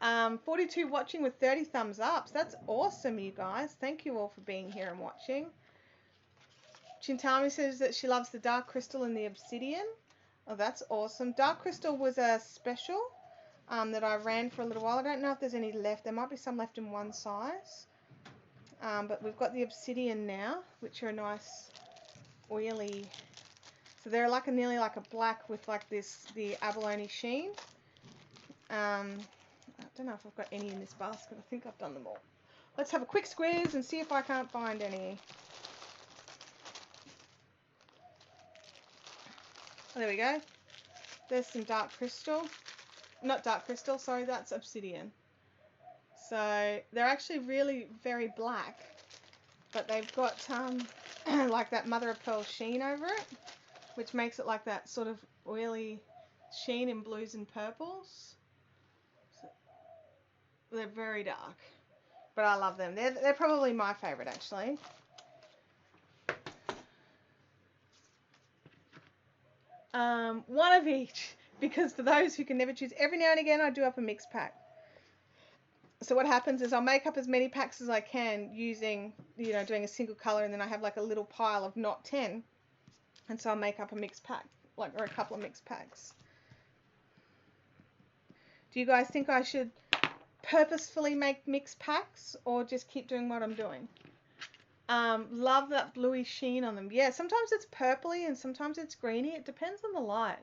42 watching with 30 thumbs ups. That's awesome, you guys. Thank you all for being here and watching. Chintami says that she loves the dark crystal and the obsidian. Oh, that's awesome. Dark crystal was a special that I ran for a little while. I don't know if there's any left. There might be some left in one size. But we've got the obsidian now, which are a nice oily. So they're like nearly like a black with like the abalone sheen. I don't know if I've got any in this basket. I think I've done them all. Let's have a quick squeeze and see if I can't find any. Oh, there we go. There's some dark crystal. Not dark crystal, sorry, that's obsidian. So they're actually really very black, but they've got like that mother of pearl sheen over it, which makes it like that sort of oily sheen in blues and purples. So they're very dark, but I love them. They're probably my favorite actually. One of each, because for those who can never choose, every now and again I do up a mixed pack. So what happens is I'll make up as many packs as I can using, doing a single color, and then I have like a little pile of not 10, and so I'll make up a mixed pack, or a couple of mixed packs. Do you guys think I should purposefully make mixed packs or just keep doing what I'm doing? Love that bluey sheen on them. Yeah, sometimes it's purpley and sometimes it's greeny. It depends on the light.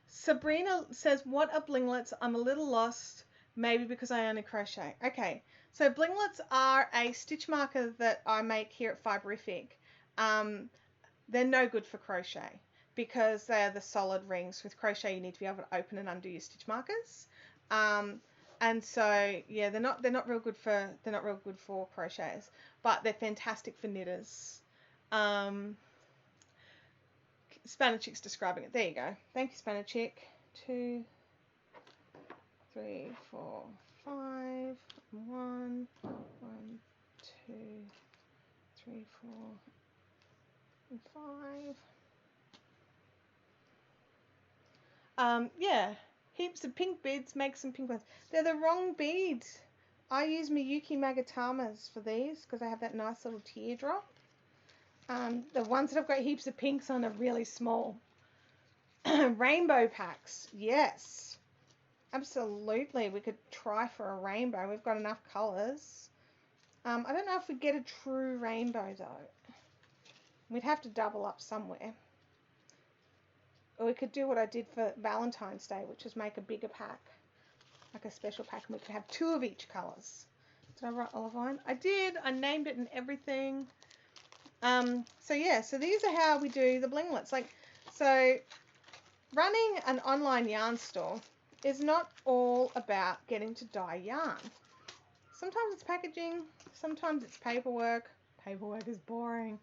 Sabrina says, what are blinglets? I'm a little lost, maybe because I only crochet. Okay, so blinglets are a stitch marker that I make here at Fiberific. They're no good for crochet because they are the solid rings. With crochet, you need to be able to open and undo your stitch markers. And so yeah, they're not real good for crocheters, but they're fantastic for knitters. Spanichic's describing it. There you go. Thank you, Spanichic. 2, 3, 4, 5. 1, 2, 3, 4, and 5. Yeah. Heaps of pink beads, make some pink ones. They're the wrong beads. I use Miyuki Magatamas for these because they have that nice little teardrop. The ones that I've got heaps of pinks on are really small. Rainbow packs, yes. Absolutely, we could try for a rainbow. We've got enough colours. I don't know if we get a true rainbow though. We'd have to double up somewhere. Or we could do what I did for Valentine's Day, which is make a bigger pack, like a special pack, and we could have 2 of each colours. Did I write olivine? I did. I named it and everything. So yeah, so these are how we do the blinglets. Like, so running an online yarn store is not all about getting to dye yarn. Sometimes it's packaging, sometimes it's paperwork. Paperwork is boring.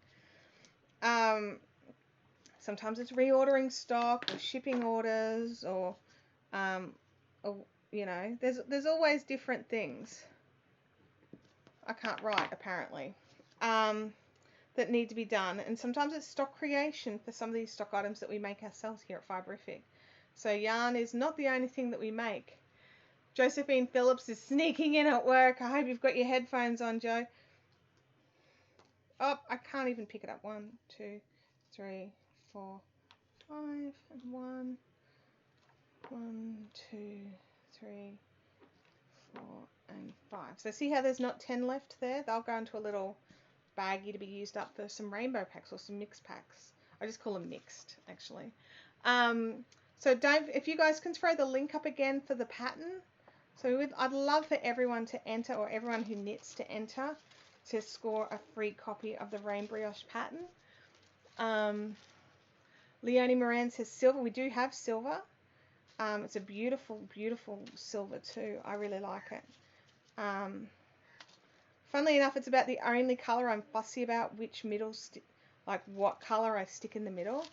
Sometimes it's reordering stock or shipping orders, or you know, there's always different things. I can't write apparently. That need to be done, and sometimes it's stock creation for some of these stock items that we make ourselves here at Fiberific. So yarn is not the only thing that we make. Josephine Phillips is sneaking in at work. I hope you've got your headphones on, Joe. Oh, I can't even pick it up. 1, 2, 3, 4, 5, and 1, 2, 3, 4, and 5. So see how there's not 10 left there? They'll go into a little baggie to be used up for some rainbow packs or some mixed packs. I just call them mixed, actually. So if you guys can throw the link up again for the pattern. So I'd love for everyone to enter, or everyone who knits to enter, to score a free copy of the Rainbrioche pattern. Leonie Moran says silver. We do have silver. It's a beautiful, beautiful silver too. I really like it. Funnily enough, it's about the only colour I'm fussy about, which middle, like what colour I stick in the middle.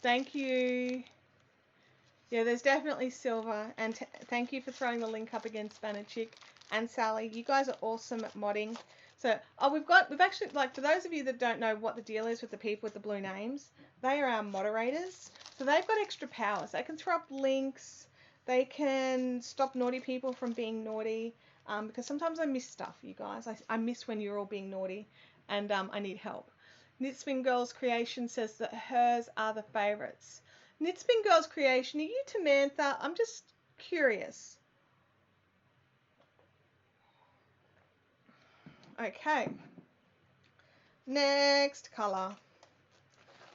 Thank you. Yeah, there's definitely silver. And thank you for throwing the link up again, Spanner Chick and Sally. You guys are awesome at modding. So, we've actually, like, for those of you that don't know what the deal is with the people with the blue names, they are our moderators. So they've got extra powers. They can throw up links. They can stop naughty people from being naughty, because sometimes I miss stuff, you guys. I miss when you're all being naughty, and I need help. Knitspin Girls Creation says that hers are the favourites. Knitspin Girls Creation, are you Tamantha? I'm just curious. Okay. Next colour.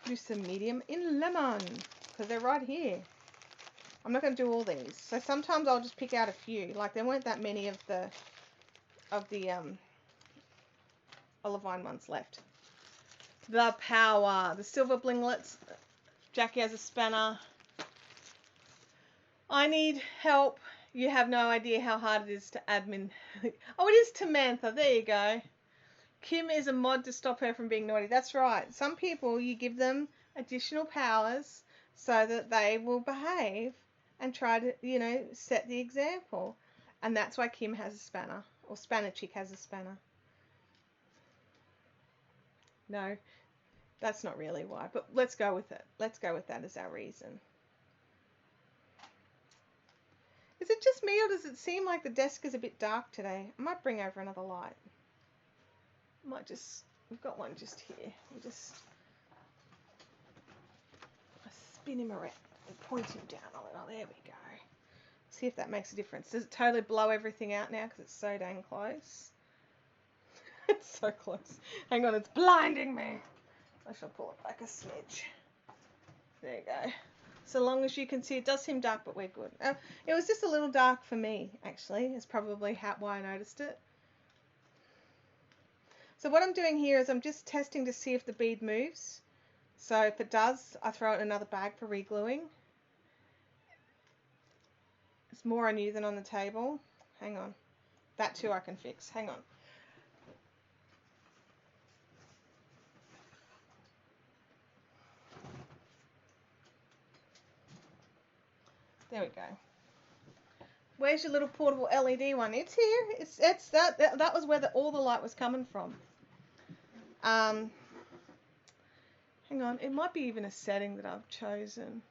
Do some medium in lemon, because they're right here. I'm not going to do all these. So sometimes I'll just pick out a few. Like, there weren't that many of the olivine ones left. The power. The silver blinglets. Jackie has a spanner. I need help. You have no idea how hard it is to admin. Oh, it is Tamantha. There you go. Kim is a mod to stop her from being naughty. That's right. Some people, you give them additional powers so that they will behave and try to, you know, set the example. And that's why Kim has a spanner, or Spanner Chick has a spanner. No, that's not really why, but let's go with it. Let's go with that as our reason. Is it just me, or does it seem like the desk is a bit dark today? I might bring over another light. I might just, we've got one just here. We'll just spin him around and point him down a little. There we go. See if that makes a difference. Does it totally blow everything out now because it's so dang close? It's so close. Hang on, it's blinding me. I shall pull it back a smidge. There you go. So long as you can see, it does seem dark, but we're good. It was just a little dark for me, actually. It's probably why I noticed it. So what I'm doing here is I'm just testing to see if the bead moves. So if it does, I throw it in another bag for re-gluing. It's more on you than on the table. Hang on. That too I can fix. Hang on. There we go. Where's your little portable LED one? It's here. It's that was where all the light was coming from. Hang on. It might be even a setting that I've chosen.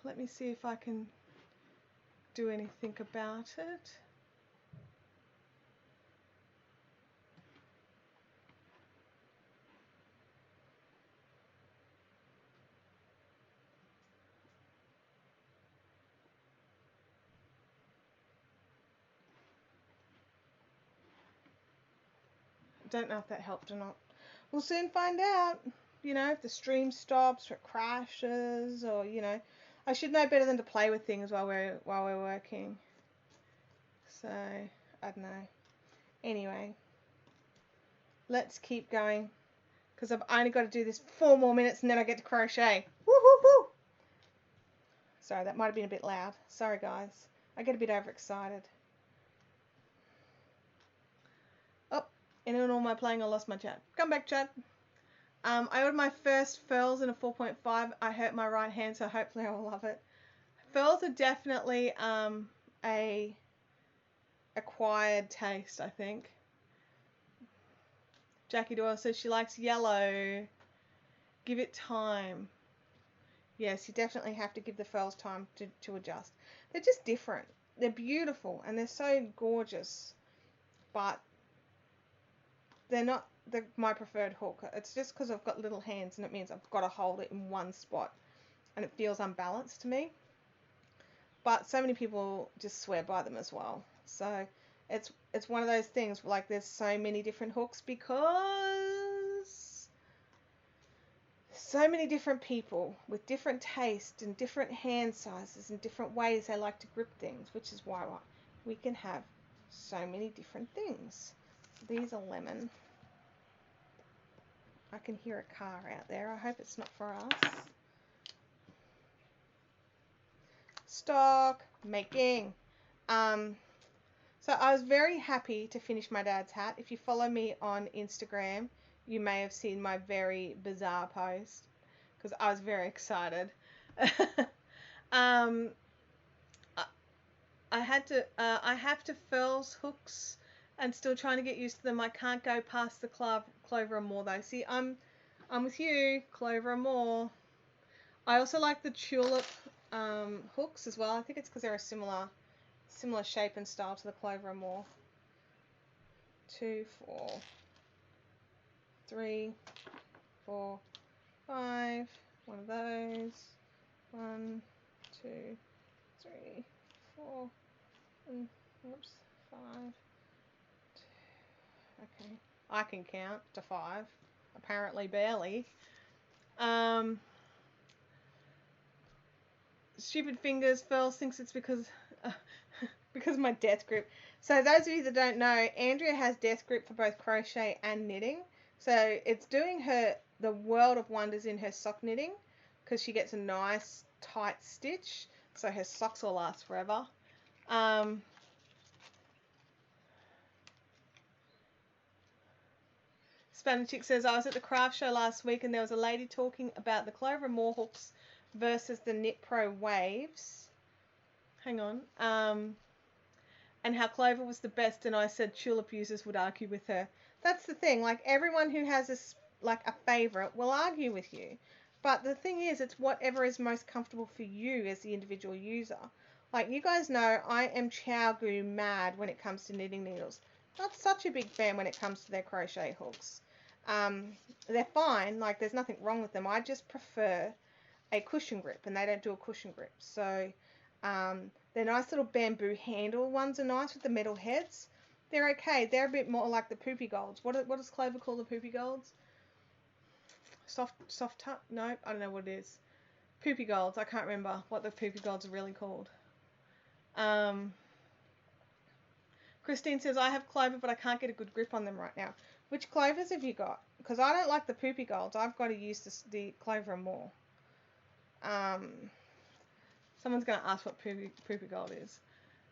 Let me see if I can do anything about it. Don't know if that helped or not. We'll soon find out. You know, if the stream stops or it crashes, or, you know, I should know better than to play with things while we're working. So I don't know. Anyway, let's keep going because I've only got to do this 4 more minutes and then I get to crochet. Woo hoo hoo! Sorry, that might have been a bit loud. Sorry guys, I get a bit overexcited. Oh, and in all my playing I lost my chat. Come back, chat. I ordered my first furls in a 4.5. I hurt my right hand, so hopefully I will love it. Furls are definitely a acquired taste, I think. Jackie Doyle says she likes yellow. Give it time. Yes, you definitely have to give the furls time to adjust. They're just different. They're beautiful and they're so gorgeous, but they're not my preferred hook. It's just because I've got little hands and it means I've got to hold it in one spot and it feels unbalanced to me. But so many people just swear by them as well. So it's one of those things like there's so many different hooks because so many different people with different taste and different hand sizes and different ways they like to grip things, which is why we can have so many different things. These are lemon. I can hear a car out there. I hope it's not for us. Stock making. So I was very happy to finish my dad's hat. If you follow me on Instagram, you may have seen my very bizarre post because I was very excited. I have to furls hooks and still trying to get used to them. I can't go past the Clover and More though. See, I'm with you, Clover and More. I also like the tulip hooks as well. I think it's because they're a similar shape and style to the Clover and More. 2, 4, 3, 4, 5. One of those. 1, 2, 3, 4, and oops, 5. Okay, I can count to 5. Apparently, barely. Stupid Fingers Furls thinks it's because of my death grip. So those of you that don't know, Andrea has death grip for both crochet and knitting. So it's doing her the world of wonders in her sock knitting because she gets a nice tight stitch, so her socks will last forever. Spanish Chick says, I was at the craft show last week and there was a lady talking about the Clover and More hooks versus the Knit Pro Waves. Hang on. And how Clover was the best, and I said tulip users would argue with her. That's the thing. Like, everyone who has a favorite will argue with you. But the thing is, it's whatever is most comfortable for you as the individual user. Like, you guys know, I am ChowGoo mad when it comes to knitting needles. Not such a big fan when it comes to their crochet hooks. They're fine. Like, there's nothing wrong with them. I just prefer a cushion grip, and they don't do a cushion grip. So, they're nice little bamboo handle ones are nice with the metal heads. They're okay. They're a bit more like the poopy golds. What does Clover call the poopy golds? Soft touch? No, I don't know what it is. Poopy golds. I can't remember what the poopy golds are really called. Christine says, I have Clover, but I can't get a good grip on them right now. Which Clovers have you got? Because I don't like the poopy golds. I've got to use the Clover and More. Someone's going to ask what poopy gold is.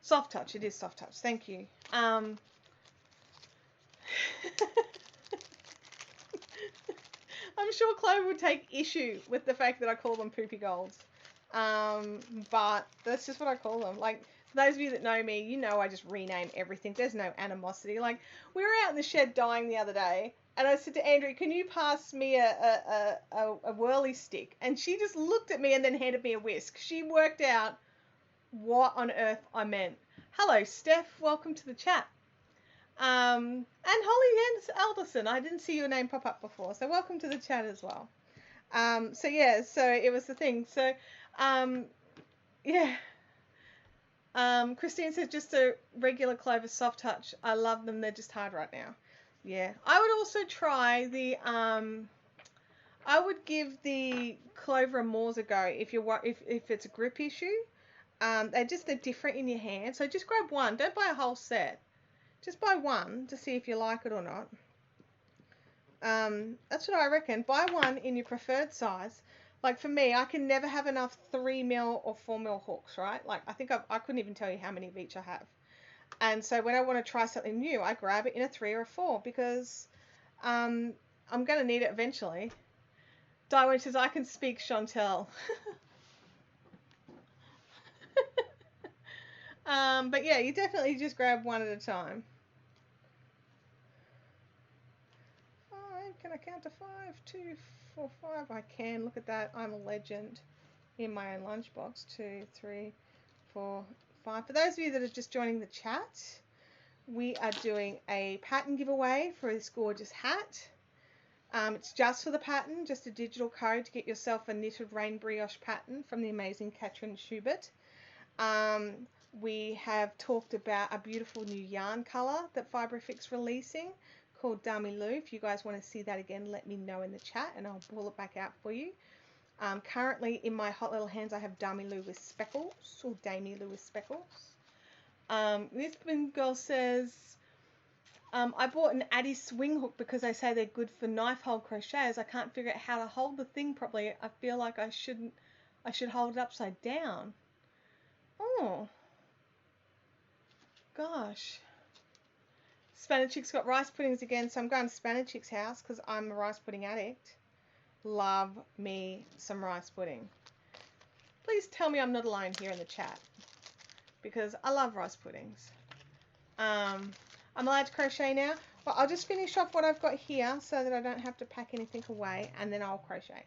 Soft touch. It is soft touch. Thank you. I'm sure Clover would take issue with the fact that I call them poopy golds. But that's just what I call them. Like, for those of you that know me, you know I just rename everything. There's no animosity. Like, we were out in the shed dyeing the other day, and I said to Andrea, can you pass me a whirly stick? And she just looked at me and then handed me a whisk. She worked out what on earth I meant. Hello, Steph. Welcome to the chat. And Holly Alderson. I didn't see your name pop up before, so welcome to the chat as well. So yeah, so it was the thing. So, yeah. Christine said just a regular Clover soft touch. I love them. They're just hard right now. Yeah. I would also try the, I would give the Clover and Moors a go if it's a grip issue. They're different in your hand. So just grab one. Don't buy a whole set. Just buy one to see if you like it or not. That's what I reckon. Buy one in your preferred size. Like for me, I can never have enough 3mm or 4mm hooks, right? Like I think I couldn't even tell you how many of each I have. And so when I want to try something new, I grab it in a 3 or a 4 because I'm going to need it eventually. Darwin says, I can speak Chantel. But yeah, you definitely just grab one at a time. 5, can I count to 5? 2, 4, 5. I can. Look at that. I'm a legend in my own lunchbox. 2, 3, 4, 5. For those of you that are just joining the chat, we are doing a pattern giveaway for this gorgeous hat. It's just for the pattern, just a digital code to get yourself a knitted Rainbrioche pattern from the amazing Katrin Schubert. We have talked about a beautiful new yarn colour that Fibrifix releasing called Dami Lou. If you guys want to see that again, let me know in the chat and I'll pull it back out for you. Currently in my hot little hands I have Dami Lou with speckles, or Dami Lou with speckles. This girl says, I bought an Addy swing hook because they say they're good for knife hold crochets. I can't figure out how to hold the thing properly. I feel like I should hold it upside down. Oh, gosh. Spanachic's got rice puddings again, so I'm going to Spanachic's house because I'm a rice pudding addict. Love me some rice pudding. Please tell me I'm not alone here in the chat because I love rice puddings. I'm allowed to crochet now, but I'll just finish off what I've got here so that I don't have to pack anything away, and then I'll crochet.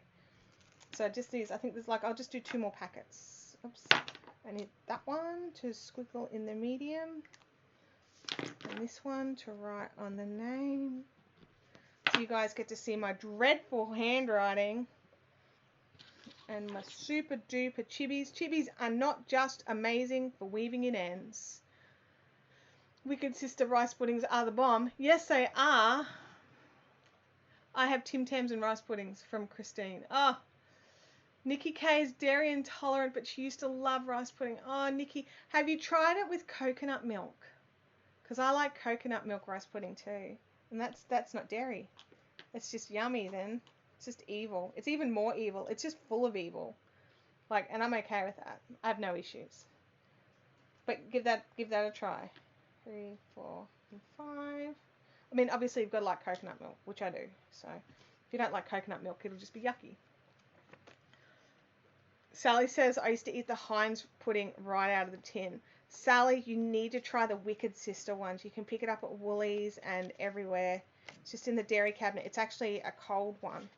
So just these, I think there's like, I'll just do 2 more packets. Oops, I need that one to squiggle in the medium, and this one to write on the name. So you guys get to see my dreadful handwriting and my super duper chibis. Chibis are not just amazing for weaving in ends. Wicked Sister rice puddings are the bomb. Yes, they are. I have Tim Tams and rice puddings from Christine. Oh, Nikki K is dairy intolerant, but she used to love rice pudding. Oh, Nikki, have you tried it with coconut milk? Because I like coconut milk rice pudding too. And that's not dairy. It's just yummy then. It's just evil. It's even more evil. It's just full of evil. Like, and I'm okay with that. I have no issues. But give that a try. 3, 4, and 5. I mean, obviously you've got to like coconut milk, which I do. So if you don't like coconut milk, it'll just be yucky. Sally says, I used to eat the Heinz pudding right out of the tin. Sally, you need to try the Wicked Sister ones. You can pick it up at Woolies and everywhere. It's just in the dairy cabinet. It's actually a cold one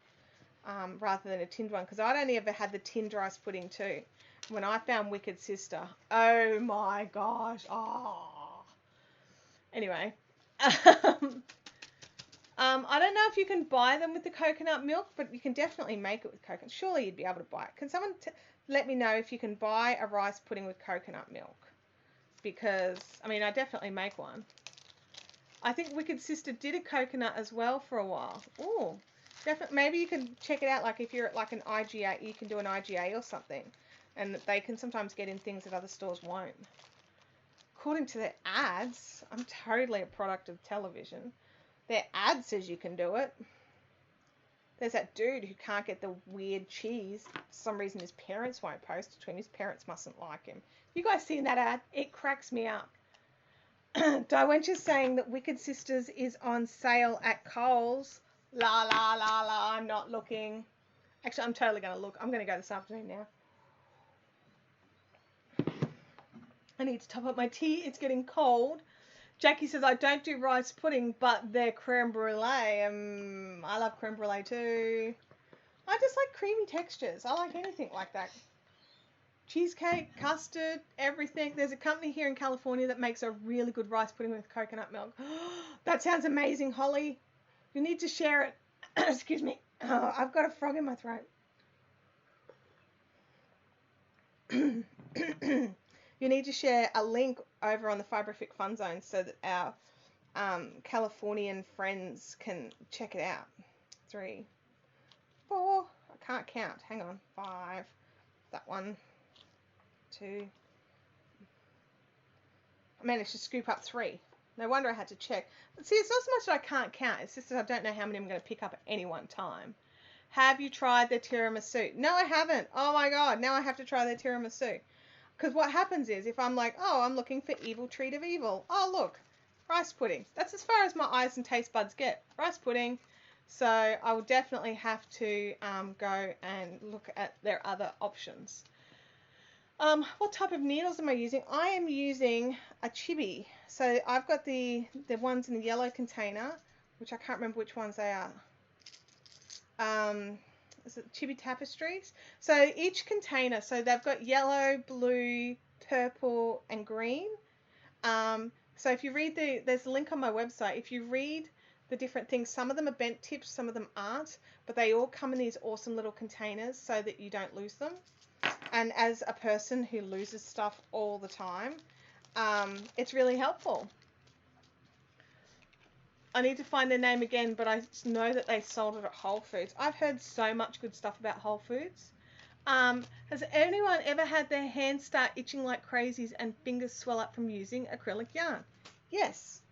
rather than a tinned one, because I'd only ever had the tinned rice pudding too. When I found Wicked Sister, oh my gosh, oh. Anyway, I don't know if you can buy them with the coconut milk, but you can definitely make it with coconut. Surely you'd be able to buy it. Can someone let me know if you can buy a rice pudding with coconut milk? Because, I mean, I definitely make one. I think Wicked Sister did a coconut as well for a while. Oh, definitely. Maybe you can check it out. Like if you're at like an IGA, you can do an IGA or something. And they can sometimes get in things that other stores won't. According to their ads, I'm totally a product of television. Their ad says you can do it. There's that dude who can't get the weird cheese. For some reason his parents won't post it to him. His parents mustn't like him. You guys seen that ad? It cracks me up. Diwenture's saying that Wicked Sisters is on sale at Coles. La la la la, I'm not looking. Actually, I'm totally going to look. I'm going to go this afternoon now. I need to top up my tea. It's getting cold. Jackie says, I don't do rice pudding, but they're creme brulee. I love creme brulee too. I just like creamy textures. I like anything like that. Cheesecake, custard, everything. There's a company here in California that makes a really good rice pudding with coconut milk. That sounds amazing, Holly. You need to share it. Excuse me. Oh, I've got a frog in my throat. You need to share a link over on the Fibrific Fun Zone so that our Californian friends can check it out. 3, 4, I can't count. Hang on. 5, that one. 2. I managed to scoop up 3. No wonder I had to check. See, it's not so much that I can't count. It's just that I don't know how many I'm going to pick up at any one time. Have you tried their tiramisu? No, I haven't. Oh my God, now I have to try their tiramisu. Because what happens is, if I'm like, oh, I'm looking for evil treat of evil. Oh, look, rice pudding. That's as far as my eyes and taste buds get. Rice pudding. So I will definitely have to go and look at their other options. What type of needles am I using? I am using a chibi. So I've got the ones in the yellow container, which I can't remember which ones they are. Is it chibi tapestries? So each container, so they've got yellow, blue, purple, and green. So if you read there's a link on my website. If you read the different things, some of them are bent tips, some of them aren't, but they all come in these awesome little containers so that you don't lose them. And as a person who loses stuff all the time, it's really helpful. I need to find their name again, but I know that they sold it at Whole Foods. I've heard so much good stuff about Whole Foods. Has anyone ever had their hands start itching like crazies and fingers swell up from using acrylic yarn? Yes.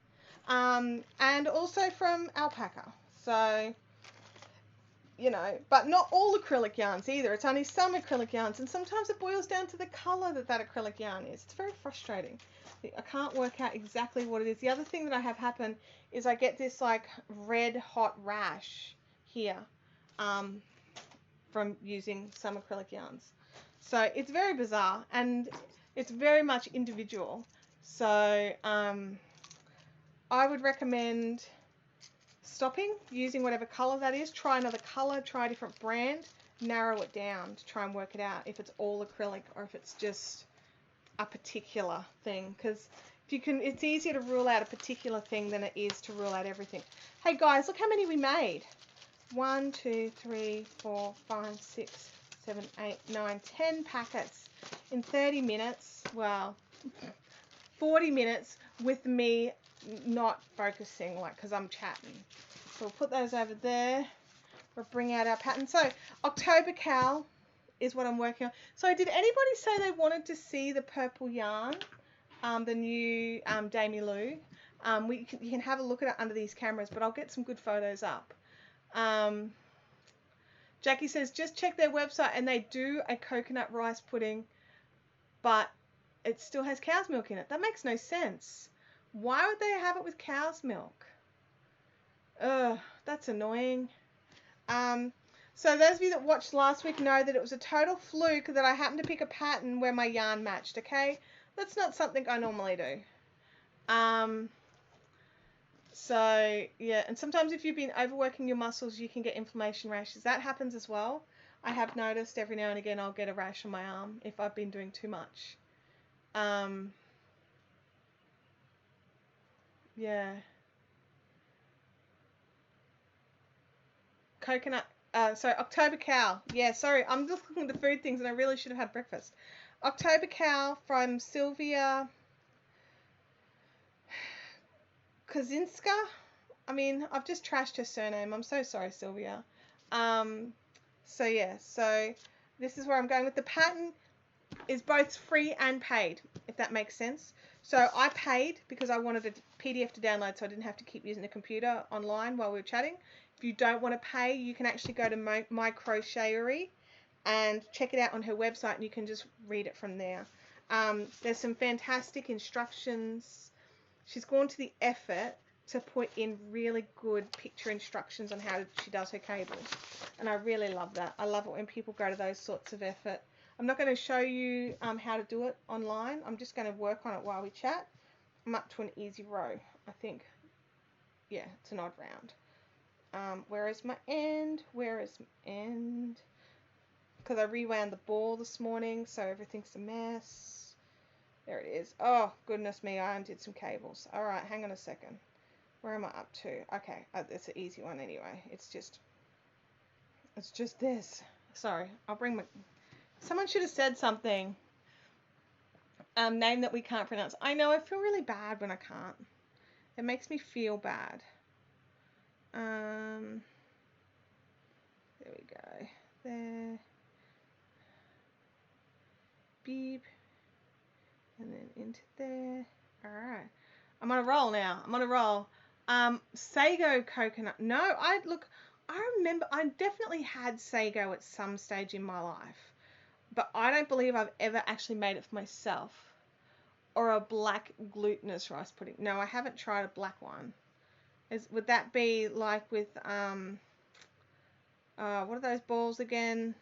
And also from alpaca. So, you know, but not all acrylic yarns either. It's only some acrylic yarns, and sometimes it boils down to the color that acrylic yarn is. It's very frustrating. I can't work out exactly what it is. The other thing that I have happen is I get this like red hot rash here from using some acrylic yarns. So it's very bizarre, and it's very much individual. So I would recommend stopping, using whatever color that is. Try another color, try a different brand, narrow it down to try and work it out if it's all acrylic or if it's just a particular thing, because if you can, it's easier to rule out a particular thing than it is to rule out everything. Hey guys, look how many we made. 1, 2, 3, 4, 5, 6, 7, 8, 9, 10 packets in 30 minutes. Well, 40 minutes with me not focusing, like, because I'm chatting. So we'll put those over there. We'll bring out our pattern. So October Cow is what I'm working on. So did anybody say they wanted to see the purple yarn, the new Dami Lou? You can have a look at it under these cameras, but I'll get some good photos up. Jackie says, just check their website and they do a coconut rice pudding, but it still has cow's milk in it. That makes no sense. Why would they have it with cow's milk? Ugh, that's annoying. So those of you that watched last week know that it was a total fluke that I happened to pick a pattern where my yarn matched, okay? That's not something I normally do. So, yeah, and sometimes if you've been overworking your muscles, you can get inflammation rashes. That happens as well. I have noticed every now and again I'll get a rash on my arm if I've been doing too much. Yeah. Coconut. So October Cow. Yeah, sorry, I'm just looking at the food things and I really should have had breakfast. October Cow from Sylvia Kozinska. I mean, I've just trashed her surname. I'm so sorry, Sylvia. So yeah, so this is where I'm going with the pattern. Is both free and paid, if that makes sense. So I paid because I wanted a PDF to download so I didn't have to keep using the computer online while we were chatting. If you don't want to pay, you can actually go to My Crocheterie and check it out on her website, and you can just read it from there. There's some fantastic instructions. She's gone to the effort to put in really good picture instructions on how she does her cables, and I really love that. I love it when people go to those sorts of effort. I'm not going to show you how to do it online. I'm just going to work on it while we chat. I'm up to an easy row, I think. Yeah, it's an odd round. Where is my end? Where is my end? Because I rewound the ball this morning, so everything's a mess. There it is. Oh, goodness me, I undid some cables. All right, hang on a second. Where am I up to? Okay, it's an easy one anyway. It's just this. Sorry, I'll bring my... Someone should have said something. Name that we can't pronounce. I know, I feel really bad when I can't. It makes me feel bad. There we go. There. Beep. And then into there. Alright. I'm on a roll now. I'm on a roll. Sago coconut. No, I remember I definitely had sago at some stage in my life, but I don't believe I've ever actually made it for myself. Or a black glutinous rice pudding. No, I haven't tried a black one. Would that be like with what are those balls again?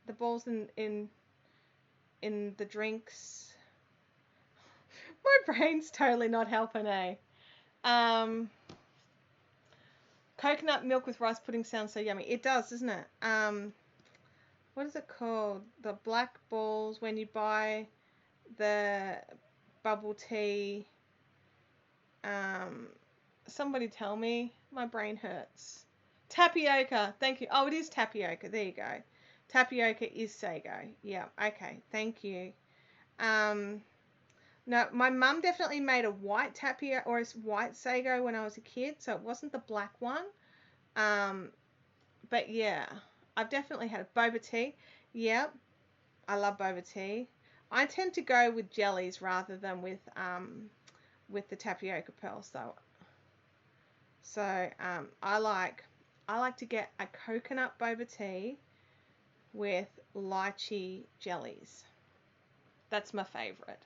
The balls in the drinks. My brain's totally not helping, eh? Coconut milk with rice pudding sounds so yummy. It does, doesn't it? What is it called? The black balls when you buy the bubble tea. Somebody tell me. My brain hurts. Tapioca. Thank you. Oh, it is tapioca. There you go. Tapioca is sago. Yeah. Okay. Thank you. No, my mum definitely made a white tapioca or a white sago when I was a kid, so it wasn't the black one. But yeah, I've definitely had boba tea. Yep, I love boba tea. I tend to go with jellies rather than with the tapioca pearls though. So I like to get a coconut boba tea with lychee jellies. That's my favorite.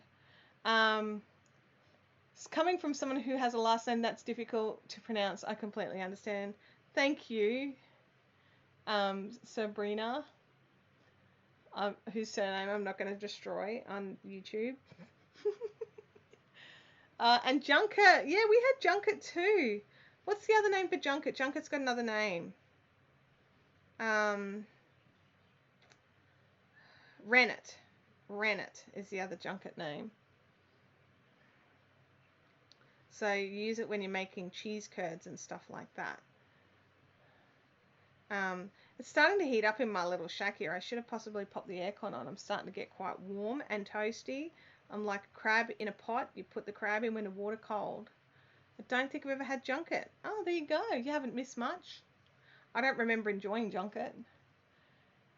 It's coming from someone who has a last name that's difficult to pronounce. I completely understand. Thank you, Sabrina, whose surname I'm not going to destroy on YouTube. And junket. Yeah, we had junket too. What's the other name for junket? Junket's got another name. Rennet. Rennet is the other junket name. So you use it when you're making cheese curds and stuff like that. It's starting to heat up in my little shack here. I should have possibly popped the aircon on. I'm starting to get quite warm and toasty. I'm like a crab in a pot. You put the crab in when the water cold. I don't think I've ever had junket. Oh, there you go. You haven't missed much. I don't remember enjoying junket.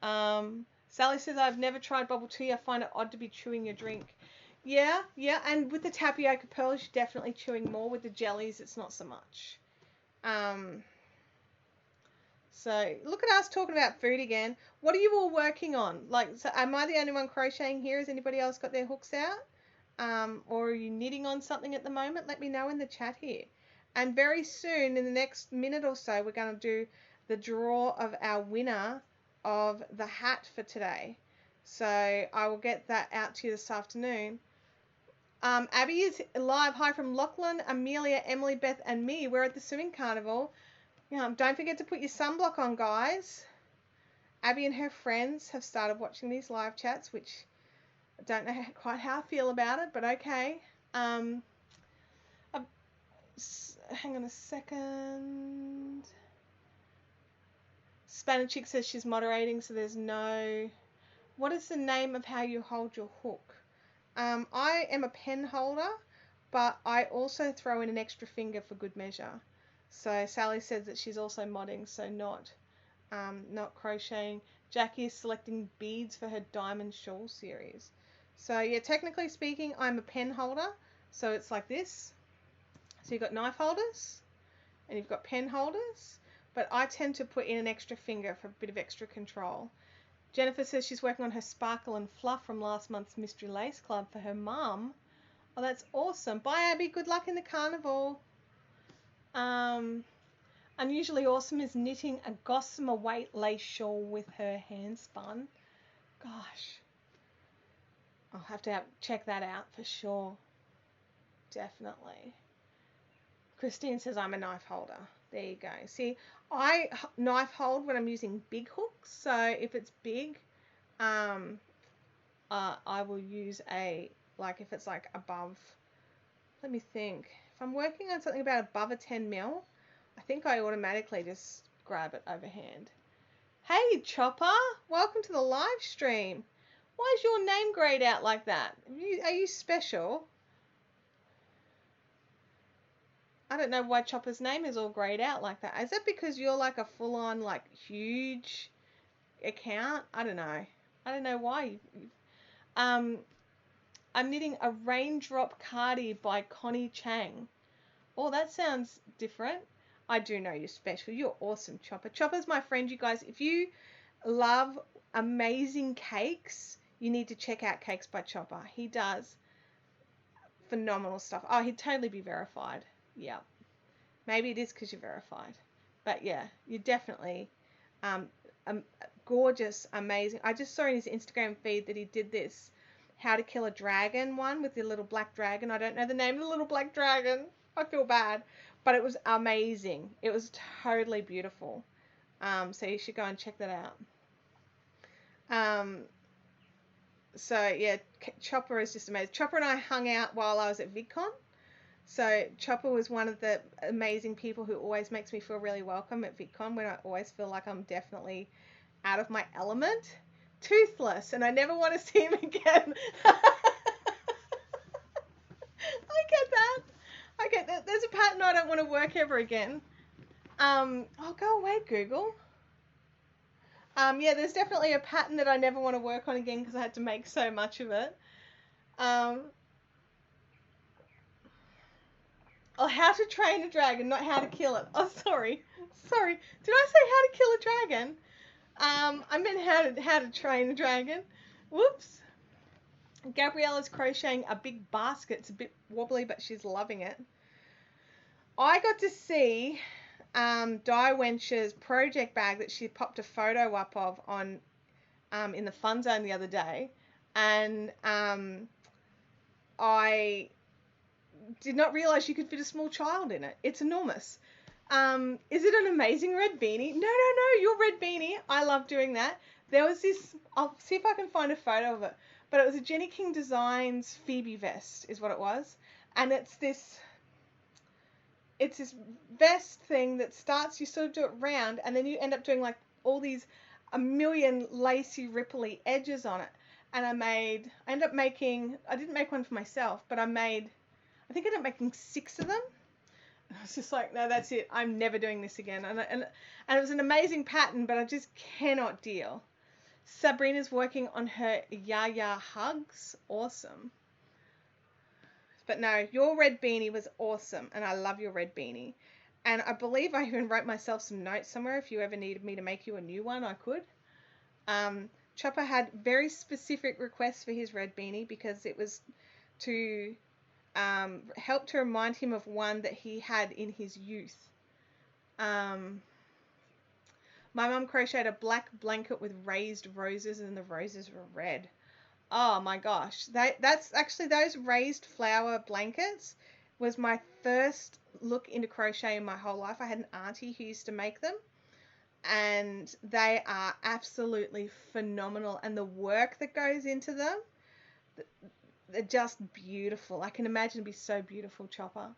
Sally says, I've never tried bubble tea. I find it odd to be chewing your drink. Yeah, and with the tapioca pearls, you're definitely chewing more. With the jellies, it's not so much. So look at us talking about food again. What are you all working on? Like, so am I the only one crocheting here? Has anybody else got their hooks out? Or are you knitting on something at the moment? Let me know in the chat here. And very soon, in the next minute or so, we're going to do the draw of our winner of the hat for today. So I will get that out to you this afternoon. Abby is live. Hi from Lachlan, Amelia, Emily, Beth, and me. We're at the swimming carnival. Don't forget to put your sunblock on, guys. Abby and her friends have started watching these live chats, which I don't know quite how I feel about it, but okay. Hang on a second. Spanish Chick says she's moderating, so there's no... What is the name of how you hold your hook? I am a pen holder, but I also throw in an extra finger for good measure. So Sally says that she's also modding, so not crocheting. Jackie is selecting beads for her Diamond Shawl series. So yeah, technically speaking, I'm a pen holder. So it's like this. So you've got knife holders and you've got pen holders, but I tend to put in an extra finger for a bit of extra control. Jennifer says she's working on her sparkle and fluff from last month's Mystery Lace Club for her mum. Oh, that's awesome. Bye, Abby. Good luck in the carnival. Unusually awesome is knitting a gossamer weight lace shawl with her hand spun. Gosh, I'll have to check that out for sure. Definitely. Christine says I'm a knife holder. There you go. See, I knife hold when I'm using big hooks. So if it's big, I will use if it's like above, let me think. If I'm working on something about above a 10 mil, I think I automatically just grab it overhand. Hey, Chopper, welcome to the live stream. Why is your name grayed out like that? Are you special? I don't know why Chopper's name is all grayed out like that. Is that because you're like a full-on, like, huge account? I don't know. I don't know why. I'm knitting a Raindrop Cardi by Connie Chang. Oh, that sounds different. I do know you're special. You're awesome, Chopper. Chopper's my friend, you guys. If you love amazing cakes, you need to check out Cakes by Chopper. He does phenomenal stuff. Oh, he'd totally be verified. Yeah. Maybe it is because you're verified. But yeah, you're definitely um, gorgeous, amazing. I just saw in his Instagram feed that he did this How to Kill a Dragon one with the little black dragon. I don't know the name of the little black dragon. I feel bad. But it was amazing. It was totally beautiful. So you should go and check that out. So yeah, Chopper is just amazing. Chopper and I hung out while I was at VidCon. So Chopper was one of the amazing people who always makes me feel really welcome at VidCon, when I always feel like I'm definitely out of my element. Toothless, and I never want to see him again. I get that. There's a pattern I don't want to work ever again. Oh, go away, Google. Yeah, there's definitely a pattern that I never want to work on again because I had to make so much of it. Oh, How to Train a Dragon, not How to Kill it. Oh, sorry. Did I say How to Kill a Dragon? I meant how to train a dragon. Whoops. Gabriella's crocheting a big basket. It's a bit wobbly, but she's loving it. I got to see Di Wench's project bag that she popped a photo up of on in the fun zone the other day, and I did not realize you could fit a small child in it. It's enormous. Is it an amazing red beanie? No, your red beanie. I love doing that. There was this, I'll see if I can find a photo of it, but it was a Jenny King Designs Phoebe vest is what it was. And it's this vest thing that starts, you sort of do it round, and then you end up doing like all these, a million lacy, ripply edges on it. And I ended up making, I didn't make one for myself, but I think I ended up making 6 of them. I was just like, no, that's it. I'm never doing this again. And it was an amazing pattern, but I just cannot deal. Sabrina's working on her Yaya Hugs. Awesome. But no, your red beanie was awesome, and I love your red beanie. And I believe I even wrote myself some notes somewhere. If you ever needed me to make you a new one, I could. Chopper had very specific requests for his red beanie because it was to help to remind him of one that he had in his youth. My mum crocheted a black blanket with raised roses, and the roses were red. Oh my gosh, that's actually, those raised flower blankets was my first look into crochet in my whole life. I had an auntie who used to make them, and they are absolutely phenomenal, and the work that goes into them, they're just beautiful. I can imagine it'd be so beautiful, Chopper.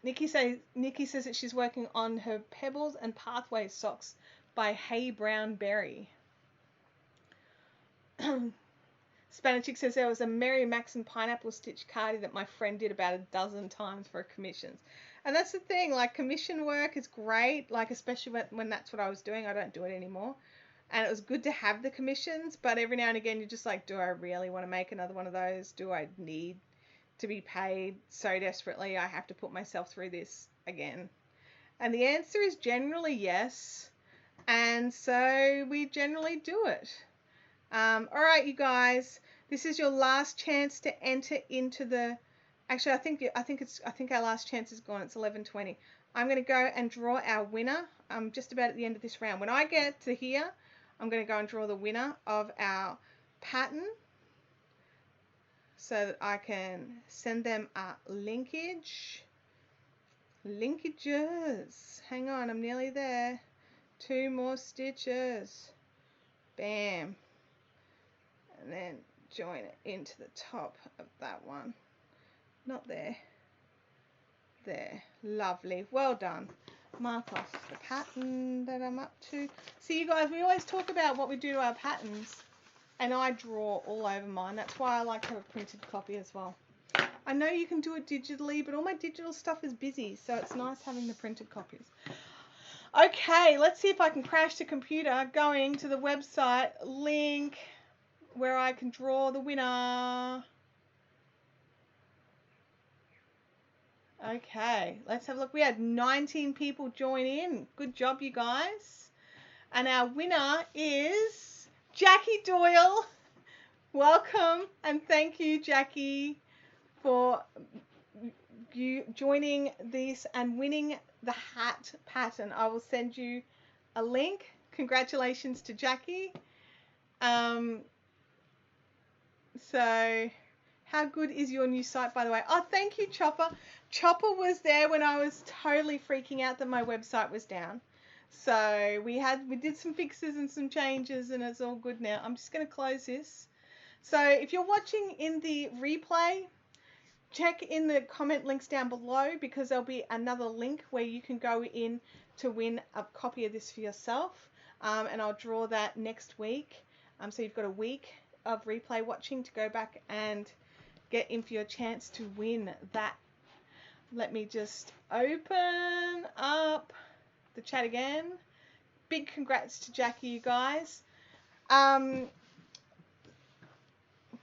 Nikki says that she's working on her Pebbles and Pathways socks by Hey Brown Berry. Spanichick says there was a Mary Maxon pineapple stitch cardi that my friend did about 12 times for commissions. And that's the thing, like, commission work is great, like, especially when that's what I was doing. I don't do it anymore. And it was good to have the commissions, but every now and again you're just like, do I really want to make another one of those? Do I need to be paid so desperately I have to put myself through this again? And the answer is generally yes. And so we generally do it. All right, you guys, this is your last chance to enter into the, actually, I think our last chance is gone. It's 11:20. I'm going to go and draw our winner. I'm just about at the end of this round. When I get to here, I'm going to go and draw the winner of our pattern so that I can send them a linkage. Linkages. Hang on, I'm nearly there. 2 more stitches. Bam. And then join it into the top of that one. Not there. There. Lovely. Well done. Mark off the pattern that I'm up to. See, you guys, we always talk about what we do to our patterns, and I draw all over mine. That's why I like to have a printed copy as well. I know you can do it digitally, but all my digital stuff is busy, so it's nice having the printed copies. Okay, let's see if I can crash the computer going to the website link where I can draw the winner. Okay, let's have a look. We had 19 people join in. Good job, you guys. And our winner is Jackie Doyle. Welcome, and thank you, Jackie, for you joining this and winning the hat pattern. I will send you a link. Congratulations to Jackie. So how good is your new site, by the way? Oh, thank you, Chopper. Chopper was there when I was totally freaking out that my website was down. So we did some fixes and some changes, and it's all good now. I'm just going to close this. So if you're watching in the replay, check in the comment links down below, because there'll be another link where you can go in to win a copy of this for yourself. And I'll draw that next week. So you've got a week of replay watching to go back and get in for your chance to win that. Let me just open up the chat again. Big congrats to Jackie, you guys.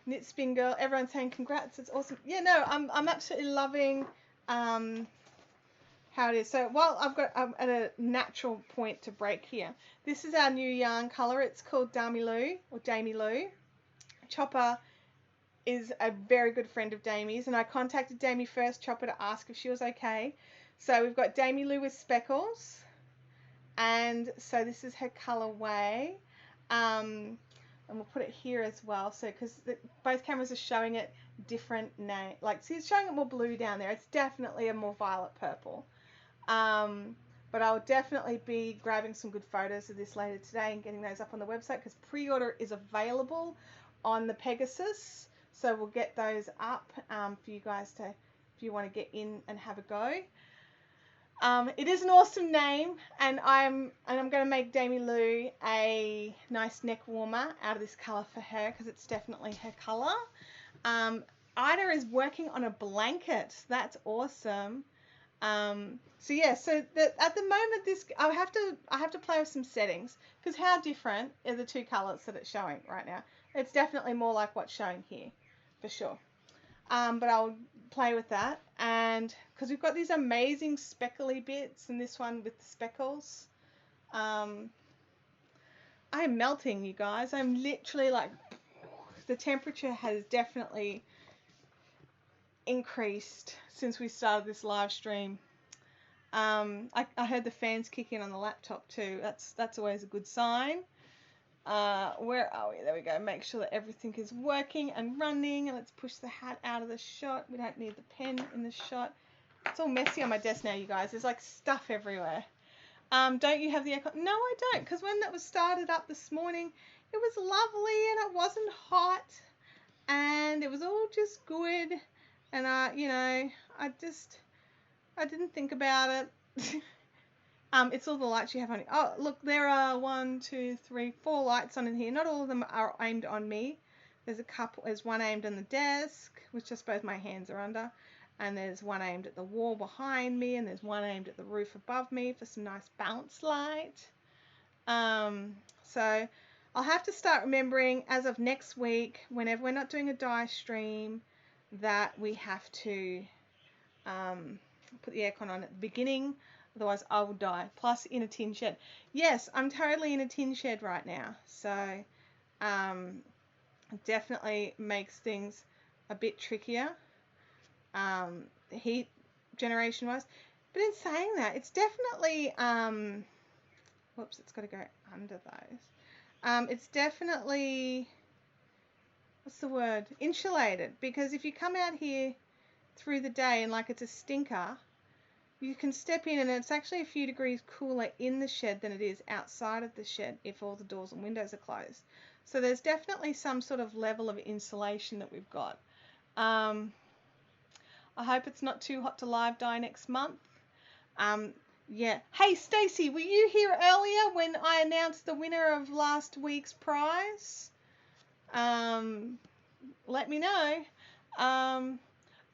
Knit Spin Girl, everyone's saying congrats, it's awesome. Yeah, no, I'm absolutely loving how it is. So I'm at a natural point to break here. This is our new yarn color. It's called Damie Lou. Chopper is a very good friend of Damie's, and I contacted Damie first, Chopper, to ask if she was okay. So we've got Damie Lou with speckles, and so this is her colorway. And we'll put it here as well, so because both cameras are showing it different name. Like, see, it's showing it more blue down there. It's definitely a more violet purple. But I'll definitely be grabbing some good photos of this later today and getting those up on the website, because pre-order is available on the Pegasus. So we'll get those up for you guys to, if you want to get in and have a go. It is an awesome name, and I'm going to make Damie Lou a nice neck warmer out of this colour for her, because it's definitely her colour. Ida is working on a blanket. That's awesome. So yeah, so at the moment I have to play with some settings, because how different are the two colours that it's showing right now? It's definitely more like what's showing here, for sure. But I'll play with that, and because we've got these amazing speckly bits, and this one with the speckles. I am melting, you guys. I'm literally like, the temperature has definitely increased since we started this live stream. I heard the fans kick in on the laptop too. That's always a good sign. Where are we? There we go. Make sure that everything is working and running, and let's push the hat out of the shot. We don't need the pen in the shot. It's all messy on my desk now, you guys. There's like stuff everywhere. Don't you have the aircon? No, I don't, because when that was started up this morning, it was lovely and it wasn't hot, and it was all just good, and I didn't think about it. It's all the lights you have on it. Oh, look, there are 1, 2, 3, 4 lights on in here. Not all of them are aimed on me. There's one aimed on the desk, which I suppose my hands are under, and there's one aimed at the wall behind me, and there's one aimed at the roof above me for some nice bounce light. So I'll have to start remembering, as of next week, whenever we're not doing a dye stream, that we have to put the aircon on at the beginning. Otherwise, I will die. Plus, in a tin shed. Yes, I'm totally in a tin shed right now. So, definitely makes things a bit trickier, heat generation-wise. But in saying that, it's definitely, whoops, it's got to go under those. It's definitely, what's the word? Insulated. Because if you come out here through the day and like it's a stinker, you can step in and it's actually a few degrees cooler in the shed than it is outside of the shed if all the doors and windows are closed. So there's definitely some sort of level of insulation that we've got. I hope it's not too hot to live dye next month. Yeah. Hey, Stacey, were you here earlier when I announced the winner of last week's prize? Let me know.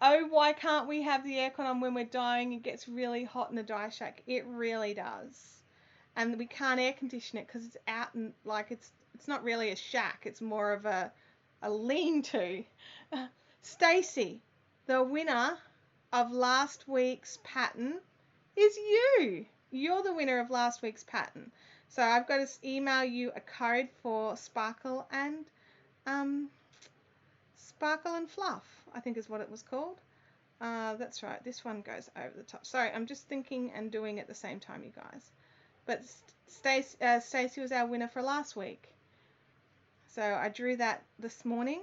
Oh, why can't we have the aircon on when we're dyeing? It gets really hot in the dye shack. It really does. And we can't air condition it because it's out and like it's not really a shack. It's more of a lean-to. Stacey, the winner of last week's pattern is you. You're the winner of last week's pattern. So I've got to email you a code for Sparkle and Fluff, I think is what it was called. That's right. This one goes over the top. Sorry, I'm just thinking and doing at the same time, you guys. But Stacey was our winner for last week. So I drew that this morning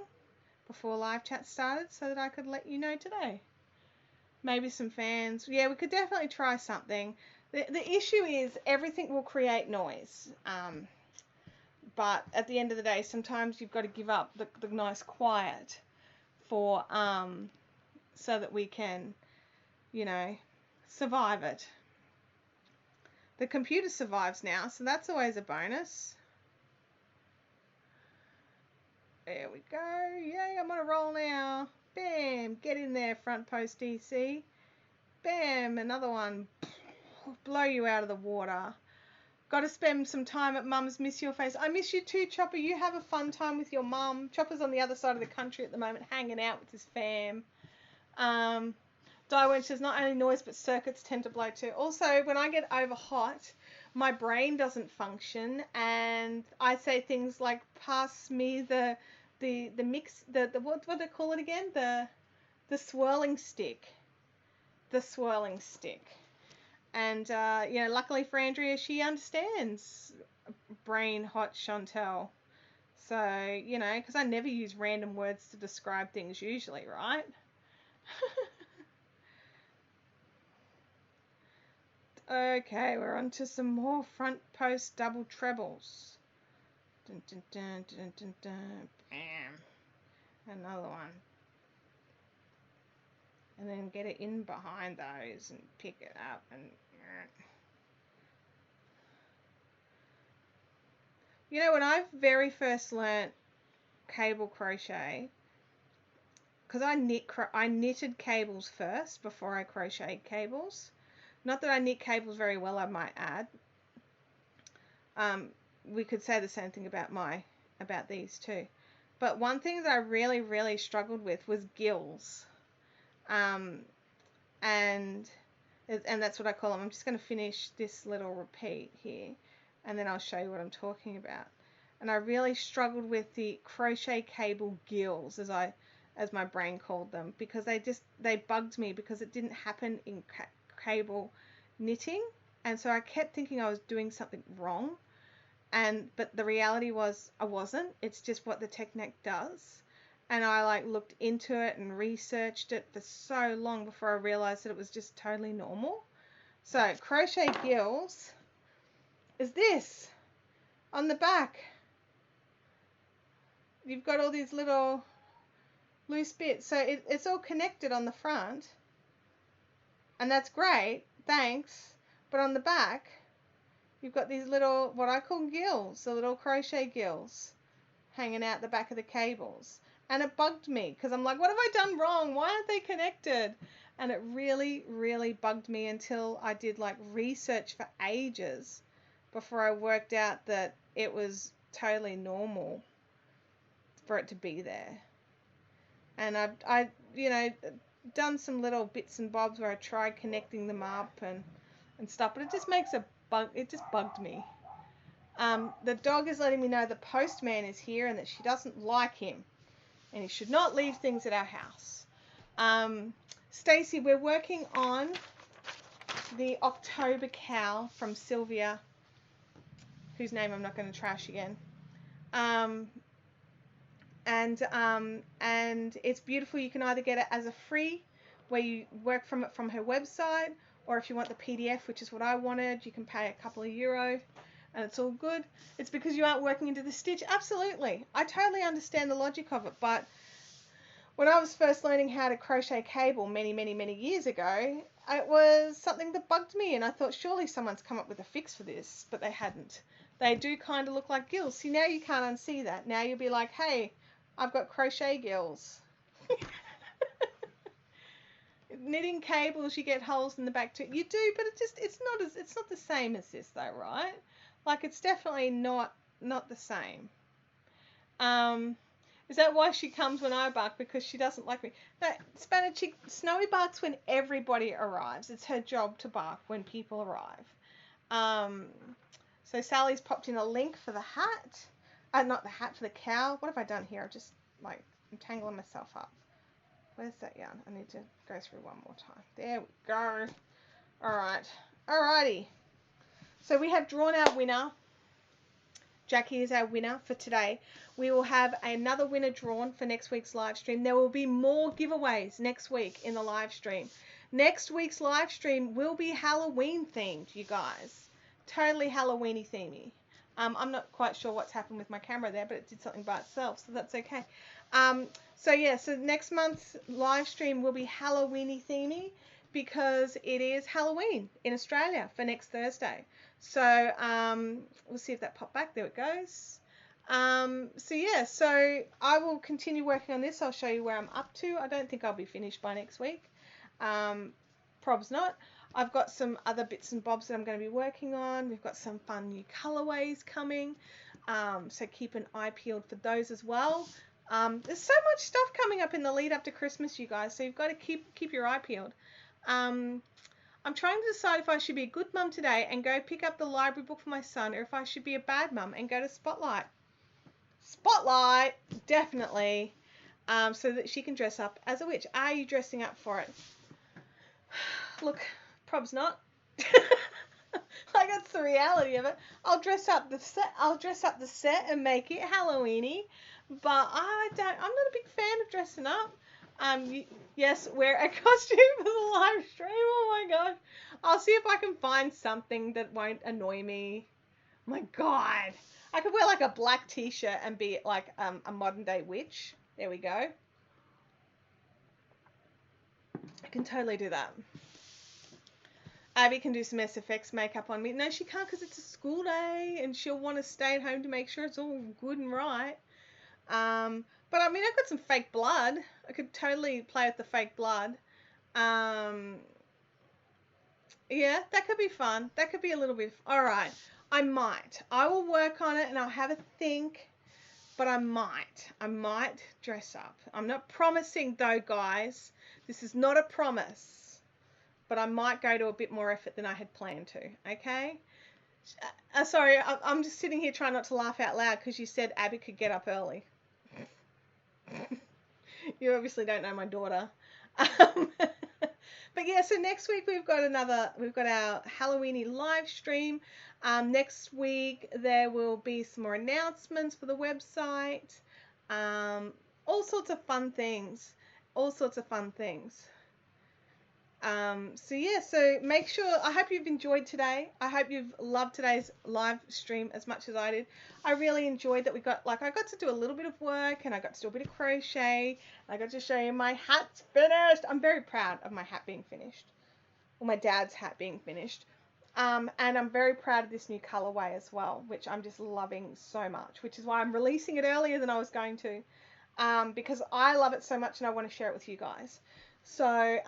before live chat started so that I could let you know today. Maybe some fans. Yeah, we could definitely try something. The issue is everything will create noise. But at the end of the day, sometimes you've got to give up the nice quiet for so that we can, survive it. The computer survives now, so that's always a bonus. There we go. Yay, I'm on a roll now. Bam, get in there, front post DC. Bam, another one. Blow you out of the water. Got to spend some time at Mum's Miss Your Face. I miss you too, Chopper. You have a fun time with your mum. Chopper's on the other side of the country at the moment, hanging out with his fam. Daiwen says not only noise, but circuits tend to blow too. Also, when I get over hot, my brain doesn't function, and I say things like, pass me the mix, what do they call it again? The swirling stick. The swirling stick. And, luckily for Andrea, she understands brain hot Chantel. So, because I never use random words to describe things usually, right? Okay, we're on to some more front post double trebles. Dun, dun, dun, dun, dun, dun. Bam. Another one. And then get it in behind those and pick it up and... when I very first learnt cable crochet, because I knitted cables first before I crocheted cables. Not that I knit cables very well, I might add. We could say the same thing about these too. But one thing that I really, really struggled with was gills. And that's what I call them. I'm just going to finish this little repeat here, and then I'll show you what I'm talking about. And I really struggled with the crochet cable gills, as my brain called them, because they bugged me because it didn't happen in cable knitting, and so I kept thinking I was doing something wrong, but the reality was I wasn't. It's just what the technique does. And I looked into it and researched it for so long before I realized that it was just totally normal. So crochet gills is this on the back. You've got all these little loose bits, so it's all connected on the front, and that's great, thanks. But on the back you've got these little, what I call gills, the little crochet gills hanging out the back of the cables. And it bugged me because I'm like, what have I done wrong? Why aren't they connected? And it really, really bugged me until I did research for ages before I worked out that it was totally normal for it to be there. And I done some little bits and bobs where I tried connecting them up and stuff, but it just makes it just bugged me. The dog is letting me know the postman is here and that she doesn't like him. And he should not leave things at our house. Stacey, we're working on the October cow from Sylvia, whose name I'm not going to trash again. And it's beautiful. You can either get it as a free, where you work from it from her website, or if you want the PDF, which is what I wanted, you can pay a couple of €, and it's all good. It's because you aren't working into the stitch. Absolutely. I totally understand the logic of it, but when I was first learning how to crochet cable many, many, many years ago, it was something that bugged me, and I thought surely someone's come up with a fix for this, but they hadn't. They do kind of look like gills. See, now you can't unsee that. Now you'll be like, hey, I've got crochet gills. Knitting cables, you get holes in the back too. You do, but it's not the same as this though, right? It's definitely not the same. Is that why she comes when I bark? Because she doesn't like me. No, Spanish Chick, Snowy barks when everybody arrives. It's her job to bark when people arrive. So Sally's popped in a link for the hat. Not the hat, for the cow. What have I done here? I've just, like, I'm tangling myself up. Where's that yarn? I need to go through one more time. There we go. All right. Alrighty. So we have drawn our winner. Jackie is our winner for today. We will have another winner drawn for next week's live stream. There will be more giveaways next week in the live stream. Next week's live stream will be Halloween themed, you guys. Totally Halloweeny themey. I'm not quite sure what's happened with my camera there, but it did something by itself, so that's okay. So next month's live stream will be Halloweeny themey because it is Halloween in Australia for next Thursday. So we'll see if that popped back. There it goes. So I will continue working on this. I'll show you where I'm up to. I don't think I'll be finished by next week. Probs not. I've got some other bits and bobs that I'm going to be working on. We've got some fun new colorways coming. So keep an eye peeled for those as well. There's so much stuff coming up in the lead up to Christmas, you guys. So you've got to keep your eye peeled. I'm trying to decide if I should be a good mum today and go pick up the library book for my son, or if I should be a bad mum and go to Spotlight. Spotlight, definitely, so that she can dress up as a witch. Are you dressing up for it? Look, probs not. Like, that's the reality of it. I'll dress up the set and make it Halloweeny, but I'm not a big fan of dressing up. Yes, wear a costume for the live stream. Oh my gosh. I'll see if I can find something that won't annoy me. Oh my God. I could wear like a black t-shirt and be like a modern day witch. There we go. I can totally do that. Abby can do some SFX makeup on me. No, she can't because it's a school day and she'll want to stay at home to make sure it's all good and right. But I mean, I've got some fake blood. I could totally play with the fake blood. Yeah, that could be fun. That could be a little bit. All right. I will work on it and I'll have a think, but I might dress up. I'm not promising though, guys. This is not a promise, but I might go to a bit more effort than I had planned to. Okay. Sorry, I'm just sitting here trying not to laugh out loud because you said Abby could get up early. You obviously don't know my daughter. But yeah, so next week we've got our Halloweeny live stream. Next week there will be some more announcements for the website. All sorts of fun things. So make sure, I hope you've enjoyed today. I hope you've loved today's live stream as much as I did. I really enjoyed that I got to do a little bit of work and I got to do a bit of crochet. I got to show you my hat's finished. I'm very proud of my hat being finished. Or my dad's hat being finished. And I'm very proud of this new colorway as well, which I'm just loving so much, which is why I'm releasing it earlier than I was going to. Because I love it so much and I want to share it with you guys. So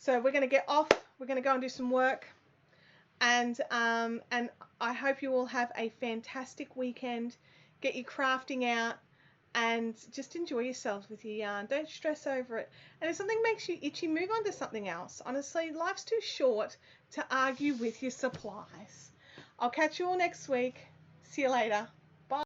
we're going to get off. We're going to go and do some work. And I hope you all have a fantastic weekend. Get your crafting out and just enjoy yourselves with your yarn. Don't stress over it. And if something makes you itchy, move on to something else. Honestly, life's too short to argue with your supplies. I'll catch you all next week. See you later.